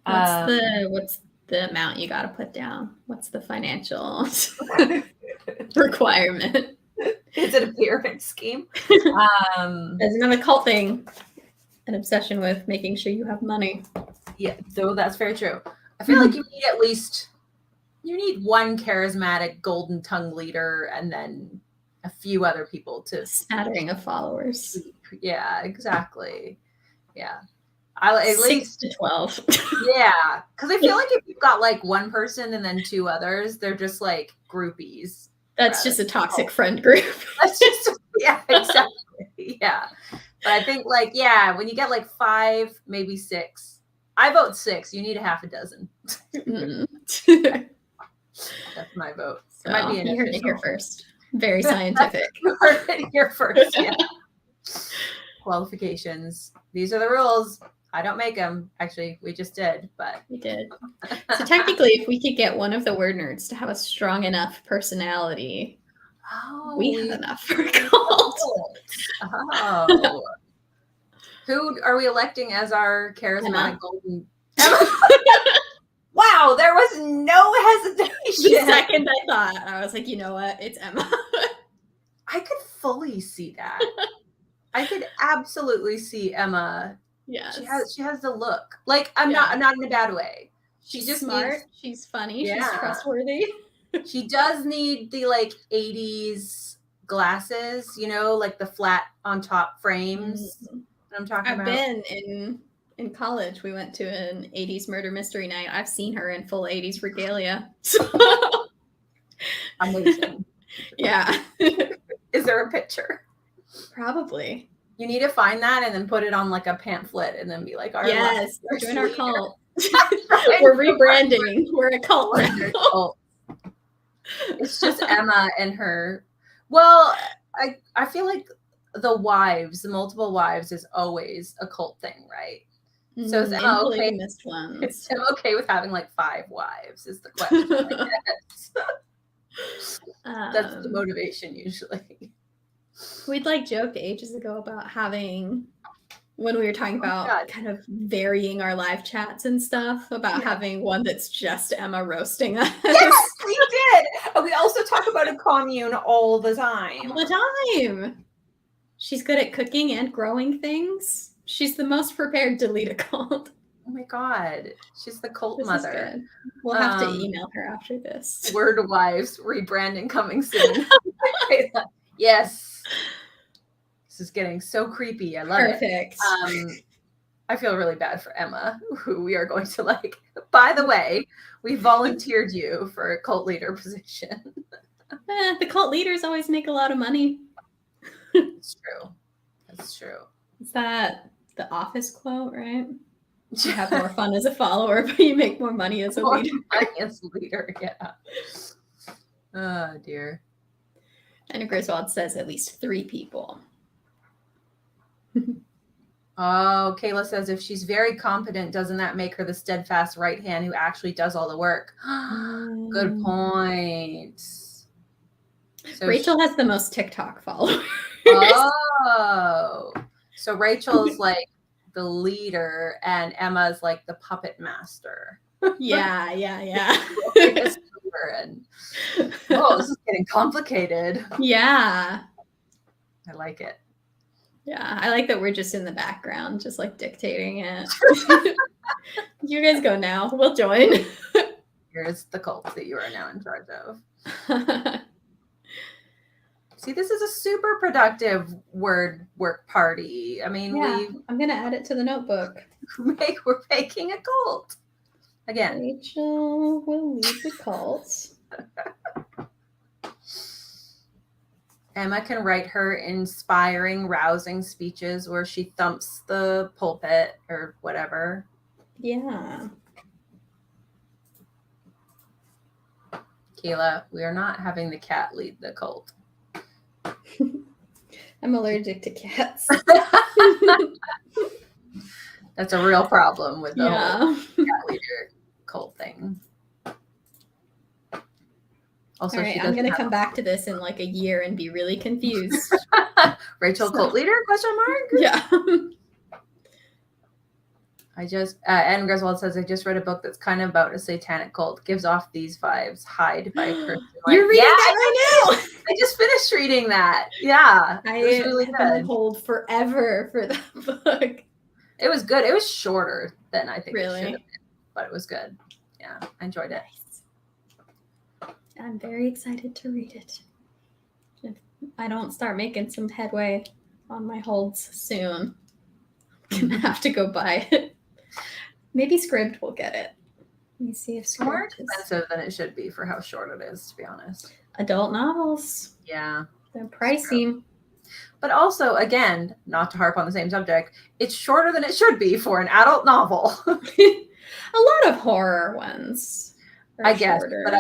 What's the amount you got to put down? What's the financial requirement? Is it a pyramid scheme? There's another cult thing, an obsession with making sure you have money. Yeah, so that's very true. I feel like you need one charismatic golden tongue leader, and then a few other people to smattering of followers. Yeah, exactly. Yeah. At 6 to 12. Yeah, because I feel like if you've got like one person and then two others, they're just like groupies. That's just a toxic friend group. That's just, yeah, exactly. Yeah. But I think like, yeah, when you get like 5, maybe 6, I vote 6. You need a half a dozen. That's my vote. So, might be you heard it here first. Very scientific. You heard it here first. Yeah. Qualifications. These are the rules. I don't make them. Actually, we just did, but we did. So technically, if we could get one of the word nerds to have a strong enough personality, we have enough for a cult. Oh. Who are we electing as our charismatic golden? Emma. Wow, there was no hesitation. The second I thought, I was like, you know what? It's Emma. I could fully see that. I could absolutely see Emma. Yeah, she has the look. Like, I'm not in a bad way. She's just smart. She's funny. Yeah. She's trustworthy. She does need the like 80s glasses, you know, like the flat on top frames. I'm talking about. I've been in college. We went to an 80s murder mystery night. I've seen her in full 80s regalia. Amazing. Yeah. Is there a picture? Probably. You need to find that and then put it on like a pamphlet and then be like, yes, we're doing our cult. We're rebranding. We're a cult now. It's just Emma and her. Well, I feel like the multiple wives is always a cult thing, right? So is Emma okay? Ones. Is Emma okay with having like 5 wives is the question. That's the motivation usually. We'd like joked ages ago about having, when we were talking about God. kind of varying our live chats and stuff, about having one that's just Emma roasting us. Yes, we did. And we also talk about a commune all the time. All the time. She's good at cooking and growing things. She's the most prepared to lead a cult. Oh my God. She's the cult This mother. is good. We'll have to email her after this. Word Wives rebranding coming soon. Yes. This is getting so creepy. I love it. Perfect. I feel really bad for Emma, who we are going to like. By the way, we volunteered you for a cult leader position. The cult leaders always make a lot of money. It's true. That's true. Is that the Office quote, right? You have more fun as a follower, but you make more money as a leader. As a leader, yeah. Oh, dear. And Griswold says at least 3 people. Oh, Kayla says if she's very competent, doesn't that make her the steadfast right hand who actually does all the work? Good point. So Rachel has the most TikTok followers. Oh, so Rachel's like the leader and Emma's like the puppet master. Yeah. And, oh, this is getting complicated. Yeah. I like it. Yeah, I like that we're just in the background, just like dictating it. You guys go now. We'll join. Here's the cult that you are now in charge of. See, this is a super productive work party. I mean, I'm going to add it to the notebook. We're making a cult. Again. Rachel will lead the cult. Emma can write her inspiring, rousing speeches where she thumps the pulpit or whatever. Yeah. Kayla, we are not having the cat lead the cult. I'm allergic to cats. That's a real problem with the whole cat leader cult thing. Also, all right, I'm going to come back to this in like a year and be really confused. Rachel cult leader? Question mark? Yeah. I just, Adam Griswold says, I just read a book that's kind of about a satanic cult. Gives off these vibes. Hide by Kirsten. You're reading that right now. I just finished reading that. Yeah. I have been on hold forever for that book. It was good. It was shorter than I think it should have been, but it was good. Yeah, I enjoyed it. I'm very excited to read it. If I don't start making some headway on my holds soon, I'm going to have to go buy it. Maybe Scribd will get it. Let me see if Scribd more expensive than it should be for how short it is, to be honest. Adult novels. Yeah. They're pricey. But also, again, not to harp on the same subject, it's shorter than it should be for an adult novel. A lot of horror ones. I guess, but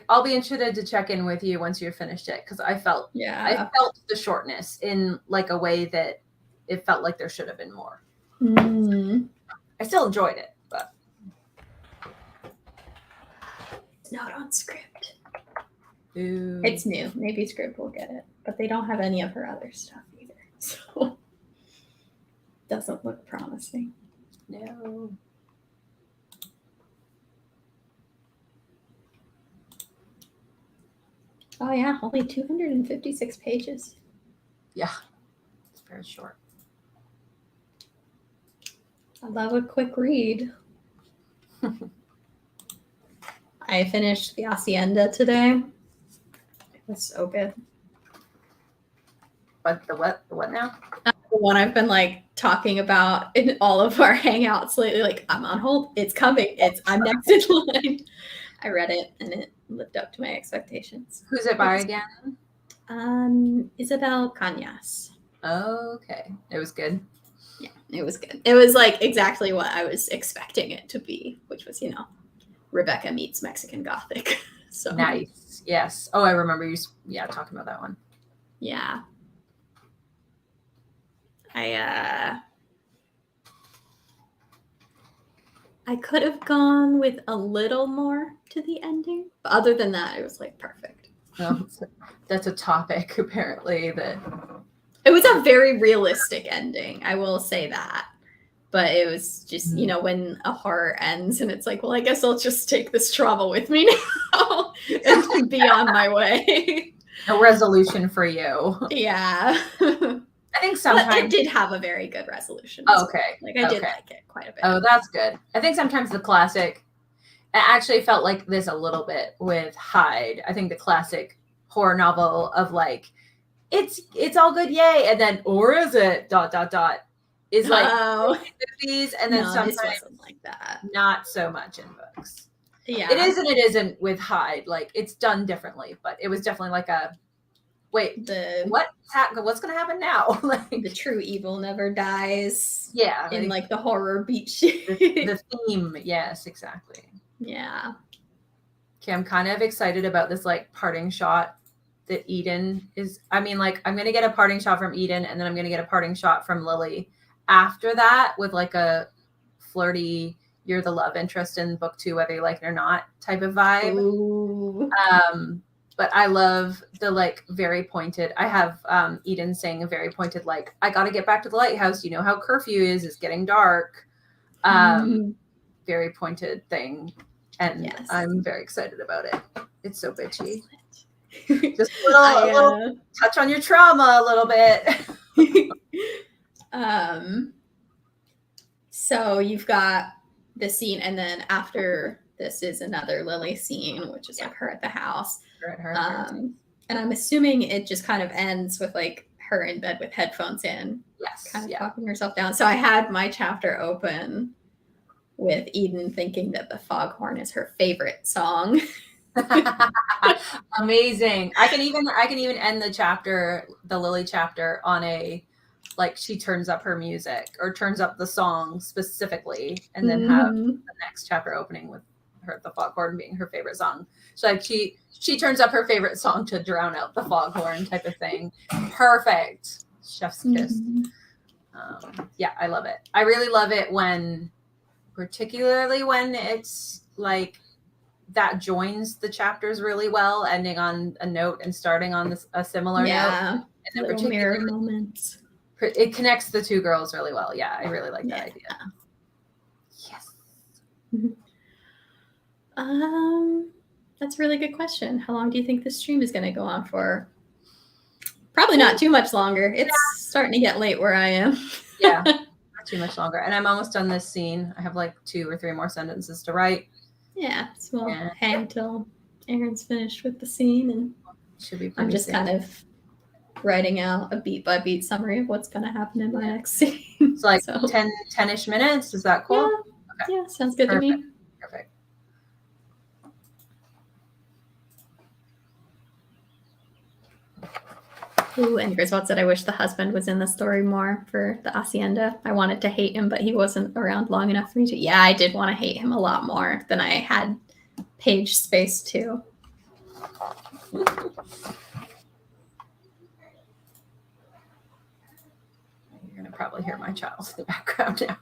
I'll be interested to check in with you once you've finished it because I felt the shortness in like a way that it felt like there should have been more. I still enjoyed it, but it's not on Scribd. Ooh. It's new. Maybe Scribd will get it, but they don't have any of her other stuff either, so doesn't look promising. No. Oh yeah, only 256 pages. Yeah, it's very short. I love a quick read. I finished The Hacienda today. It was so good. But the what now? The one I've been like talking about in all of our hangouts lately. Like, I'm on hold. It's coming. I'm next in line. I read it and it lived up to my expectations. Who's it by again? Isabel Cañas. Okay. It was good. Yeah, it was good. It was like exactly what I was expecting it to be, which was, Rebecca meets Mexican Gothic. So nice. Yes. Oh, I remember you talking about that one. Yeah. I could have gone with a little more to the ending, but other than that, it was like perfect. That's a topic apparently that it was a very realistic ending. I will say that. But it was just, you know, when a horror ends and it's like, well, I guess I'll just take this trauma with me now and be on my way. A resolution for you. Yeah. I think sometimes but it did have a very good resolution. Okay. Like I did like it quite a bit. Oh, that's good. I think sometimes the classic, it actually felt like this a little bit with Hyde. I think the classic horror novel of like, it's all good, yay, and then or is it ... is like movies, and then sometimes this wasn't like that. Not so much in books. Yeah, it is and it isn't with Hyde. Like it's done differently, but it was definitely like a wait. What's gonna happen now? Like the true evil never dies. Yeah, in like the horror beach. the theme. Yes, exactly. Yeah. Okay, I'm kind of excited about this like parting shot that Eden is. I mean, like I'm gonna get a parting shot from Eden, and then I'm gonna get a parting shot from Lily. After that, with like a flirty, you're the love interest in book 2, whether you like it or not, type of vibe. Ooh. But I love the like very pointed. I have Eden saying a very pointed like, I got to get back to the lighthouse. You know how curfew is. It's getting dark. Very pointed thing, and yes. I'm very excited about it. It's so bitchy. Just a little touch on your trauma a little bit. So you've got the scene, and then after this is another Lily scene, which is like her at the house. And I'm assuming it just kind of ends with like her in bed with headphones in, kind of talking herself down. So I had my chapter open with Eden thinking that the foghorn is her favorite song. Amazing. I can even end the chapter, the Lily chapter, on a like she turns up her music or turns up the song specifically, and then have the next chapter opening with her, the foghorn being her favorite song. So like she turns up her favorite song to drown out the foghorn type of thing. Perfect. Chef's kiss. Yeah, I love it. I really love it particularly when it's like that joins the chapters really well, ending on a note and starting on a similar note. And then particularly mirror moments. It connects the two girls really well. Yeah, I really like that idea. Yes. That's a really good question. How long do you think this stream is going to go on for? Probably not too much longer. It's starting to get late where I am. Yeah, not too much longer. And I'm almost done this scene. I have like 2 or 3 more sentences to write. Yeah, so we'll hang till Erin's finished with the scene, and should be. I'm just kind of writing out a beat by beat summary of what's going to happen in my next scene. It's like 10-ish minutes. Is that cool? Yeah, yeah, sounds good to me. Perfect. Ooh, and Griswold said, I wish the husband was in the story more for the hacienda. I wanted to hate him, but he wasn't around long enough for me to. Yeah, I did want to hate him a lot more than I had page space to. You're going to probably hear my child in the background now.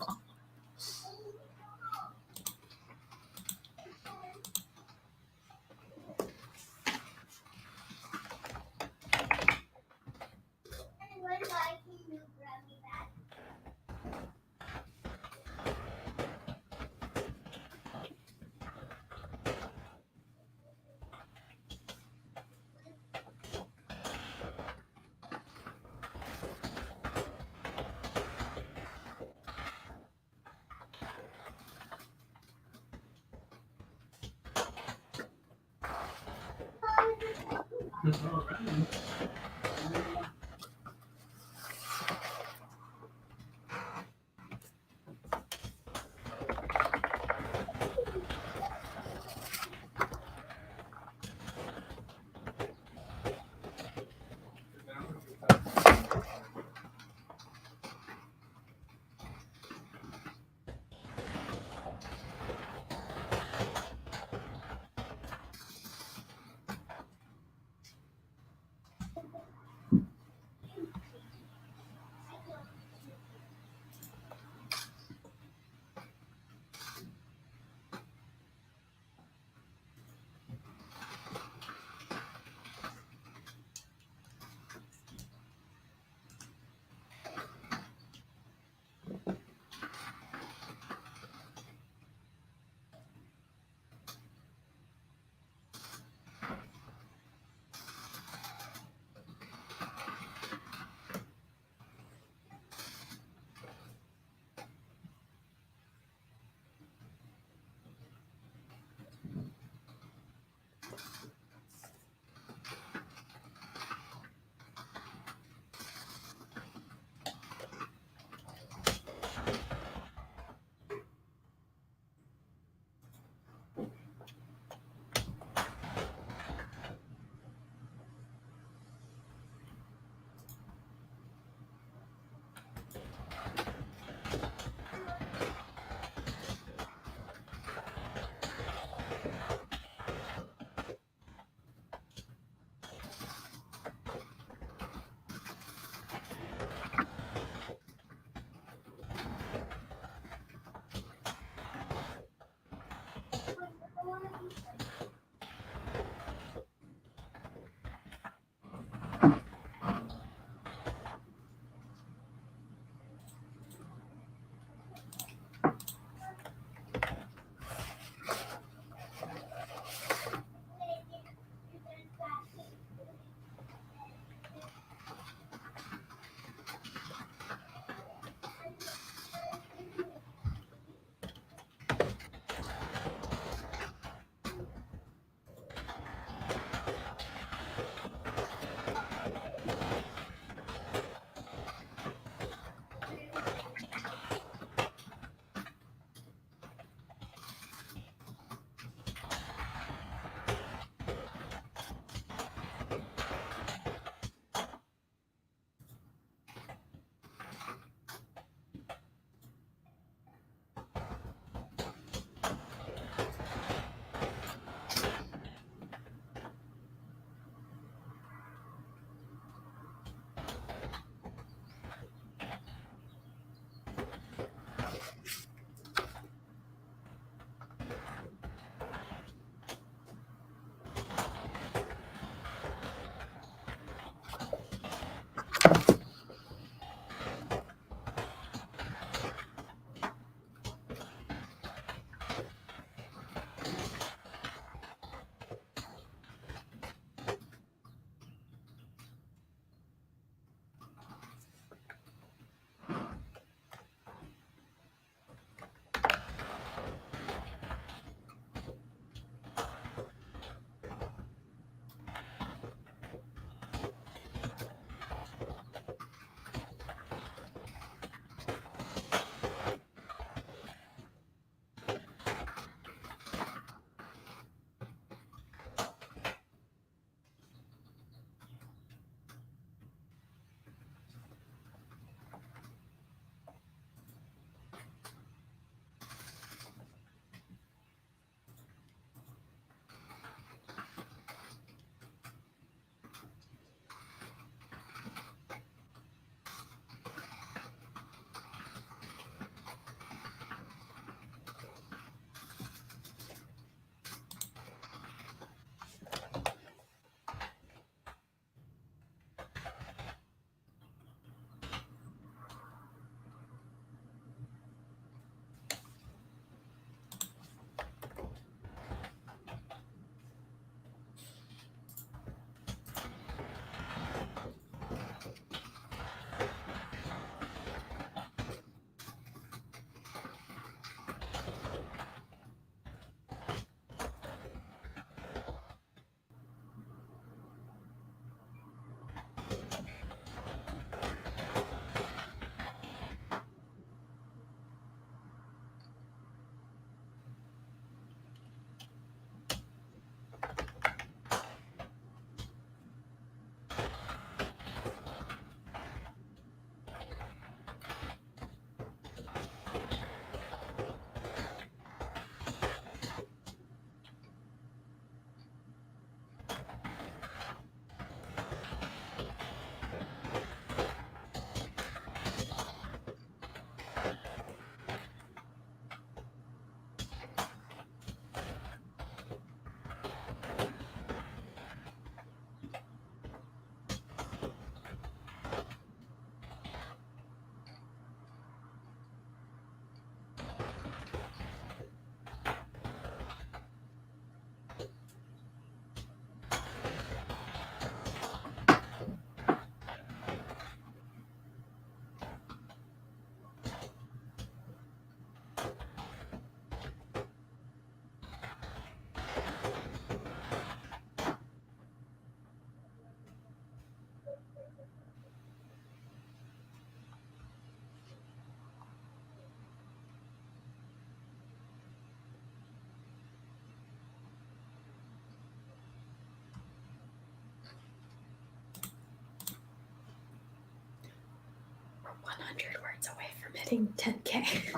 away from hitting 10K.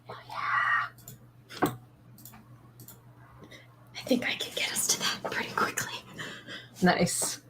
Oh, yeah. I think I can get us to that pretty quickly. Nice.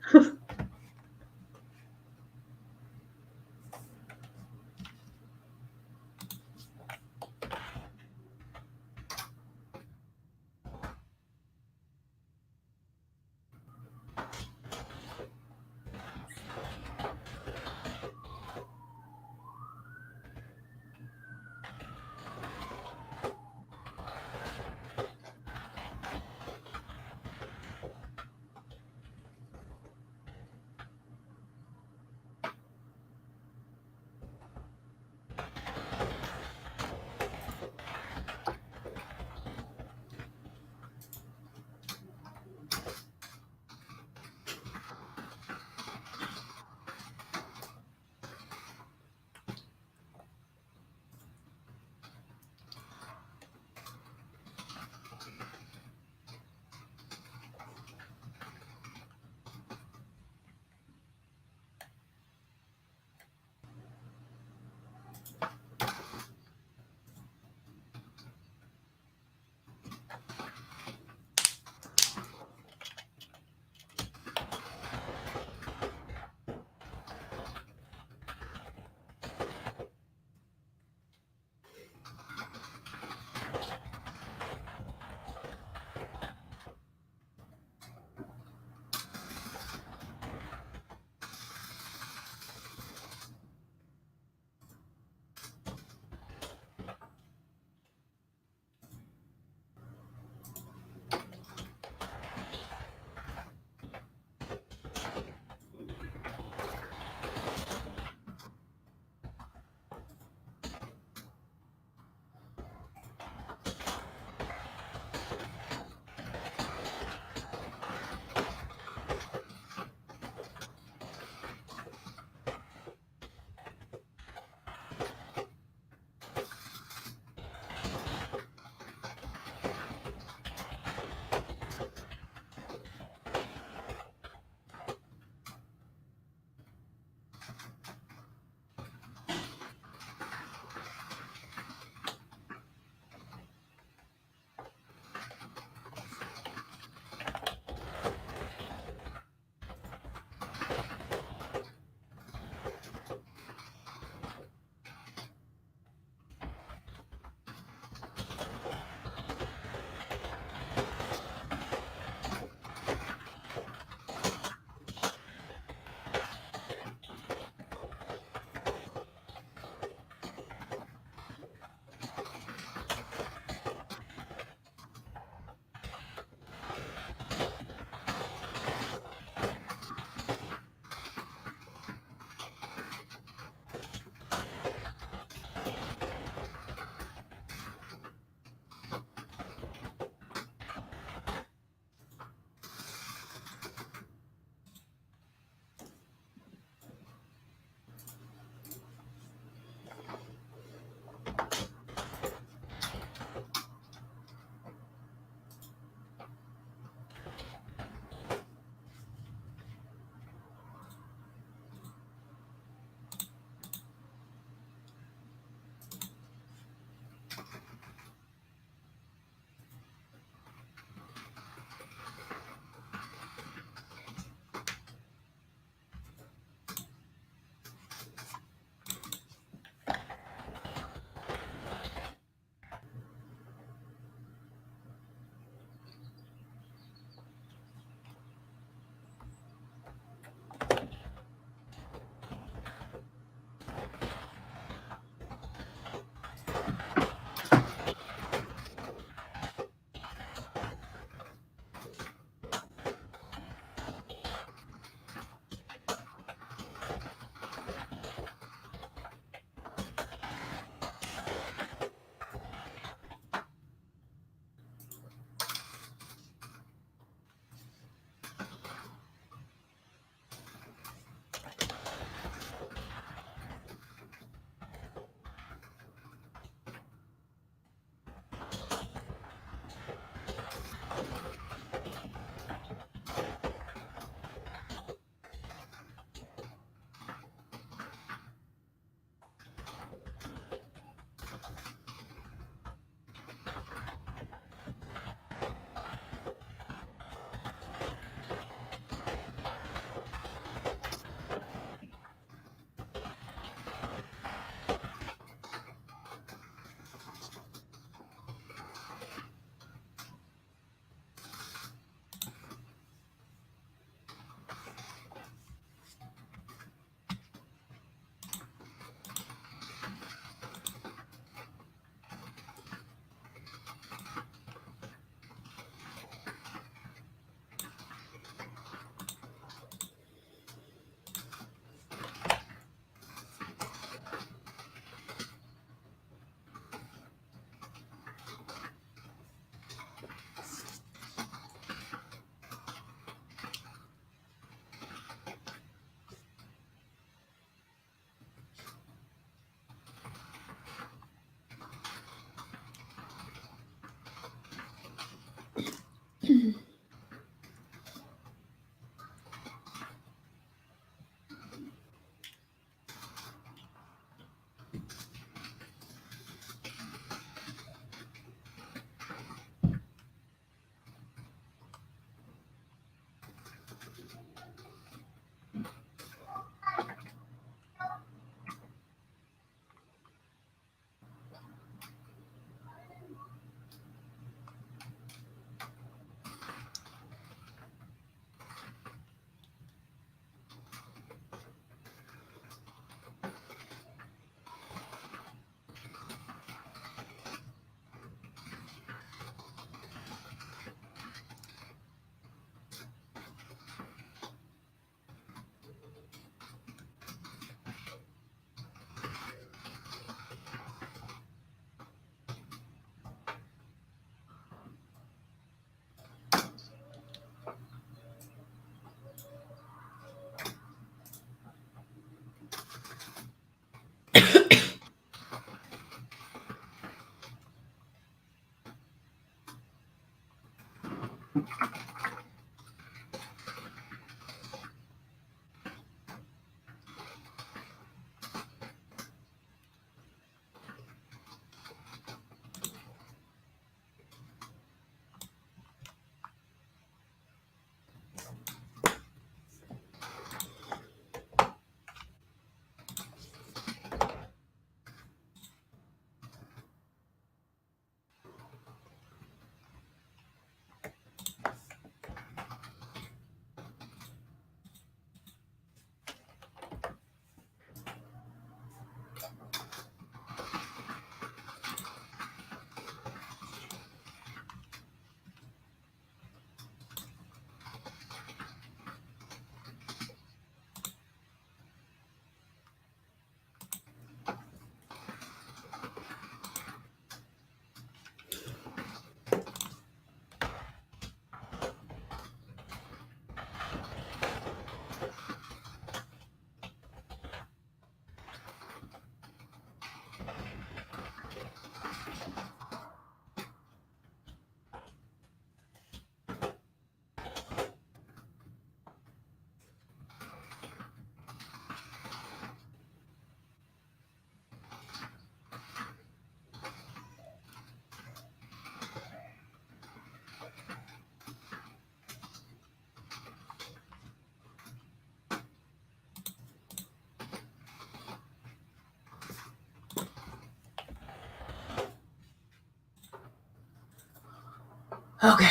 Okay.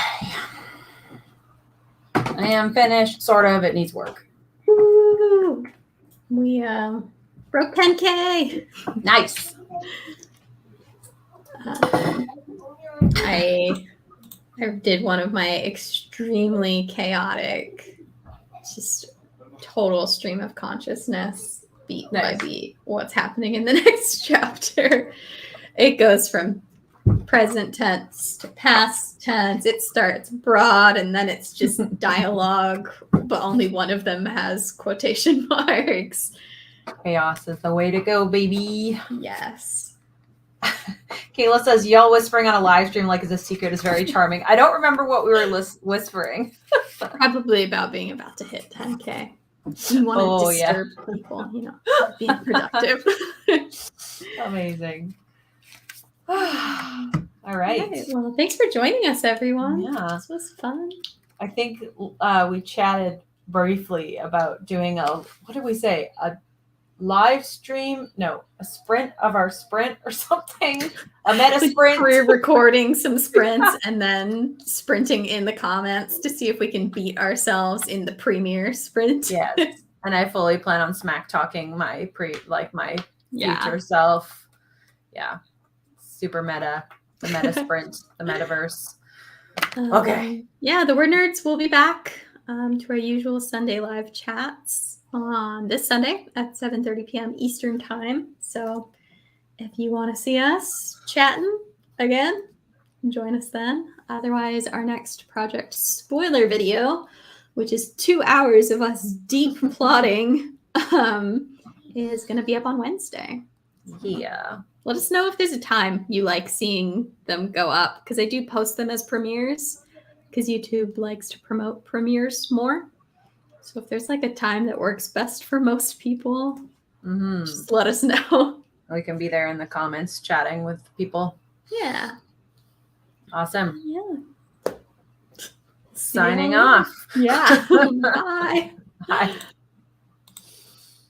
I am finished, sort of. It needs work. Woo! We broke 10K. Nice. I did one of my extremely chaotic, just total stream of consciousness, beat by beat, what's happening in the next chapter. It goes from present tense to past tense. It starts broad and then it's just dialogue, but only one of them has quotation marks. Chaos is the way to go, baby. Yes. Kayla says, y'all whispering on a live stream like it's a secret is very charming. I don't remember what we were whispering. Probably about being about to hit 10K. You want to disturb people, you know, being productive. Amazing. All right. Well, thanks for joining us, everyone. Yeah. This was fun. I think we chatted briefly about doing what did we say? A live stream? No, a sprint of our sprint or something. A meta sprint. We're recording some sprints and then sprinting in the comments to see if we can beat ourselves in the premiere sprint. Yes. And I fully plan on smack talking my future self. Yeah. Super meta. The meta sprint, the metaverse. Okay. Yeah, the Word Nerds will be back to our usual Sunday live chats on this Sunday at 7:30 p.m. Eastern Time. So if you want to see us chatting again, join us then. Otherwise, our next project spoiler video, which is 2 hours of us deep plotting, is going to be up on Wednesday. Yeah. Let us know if there's a time you like seeing them go up, because I do post them as premieres because YouTube likes to promote premieres more. So if there's like a time that works best for most people, just let us know. We can be there in the comments chatting with people. Yeah. Awesome. Yeah. Signing off. Yeah. Bye. Bye.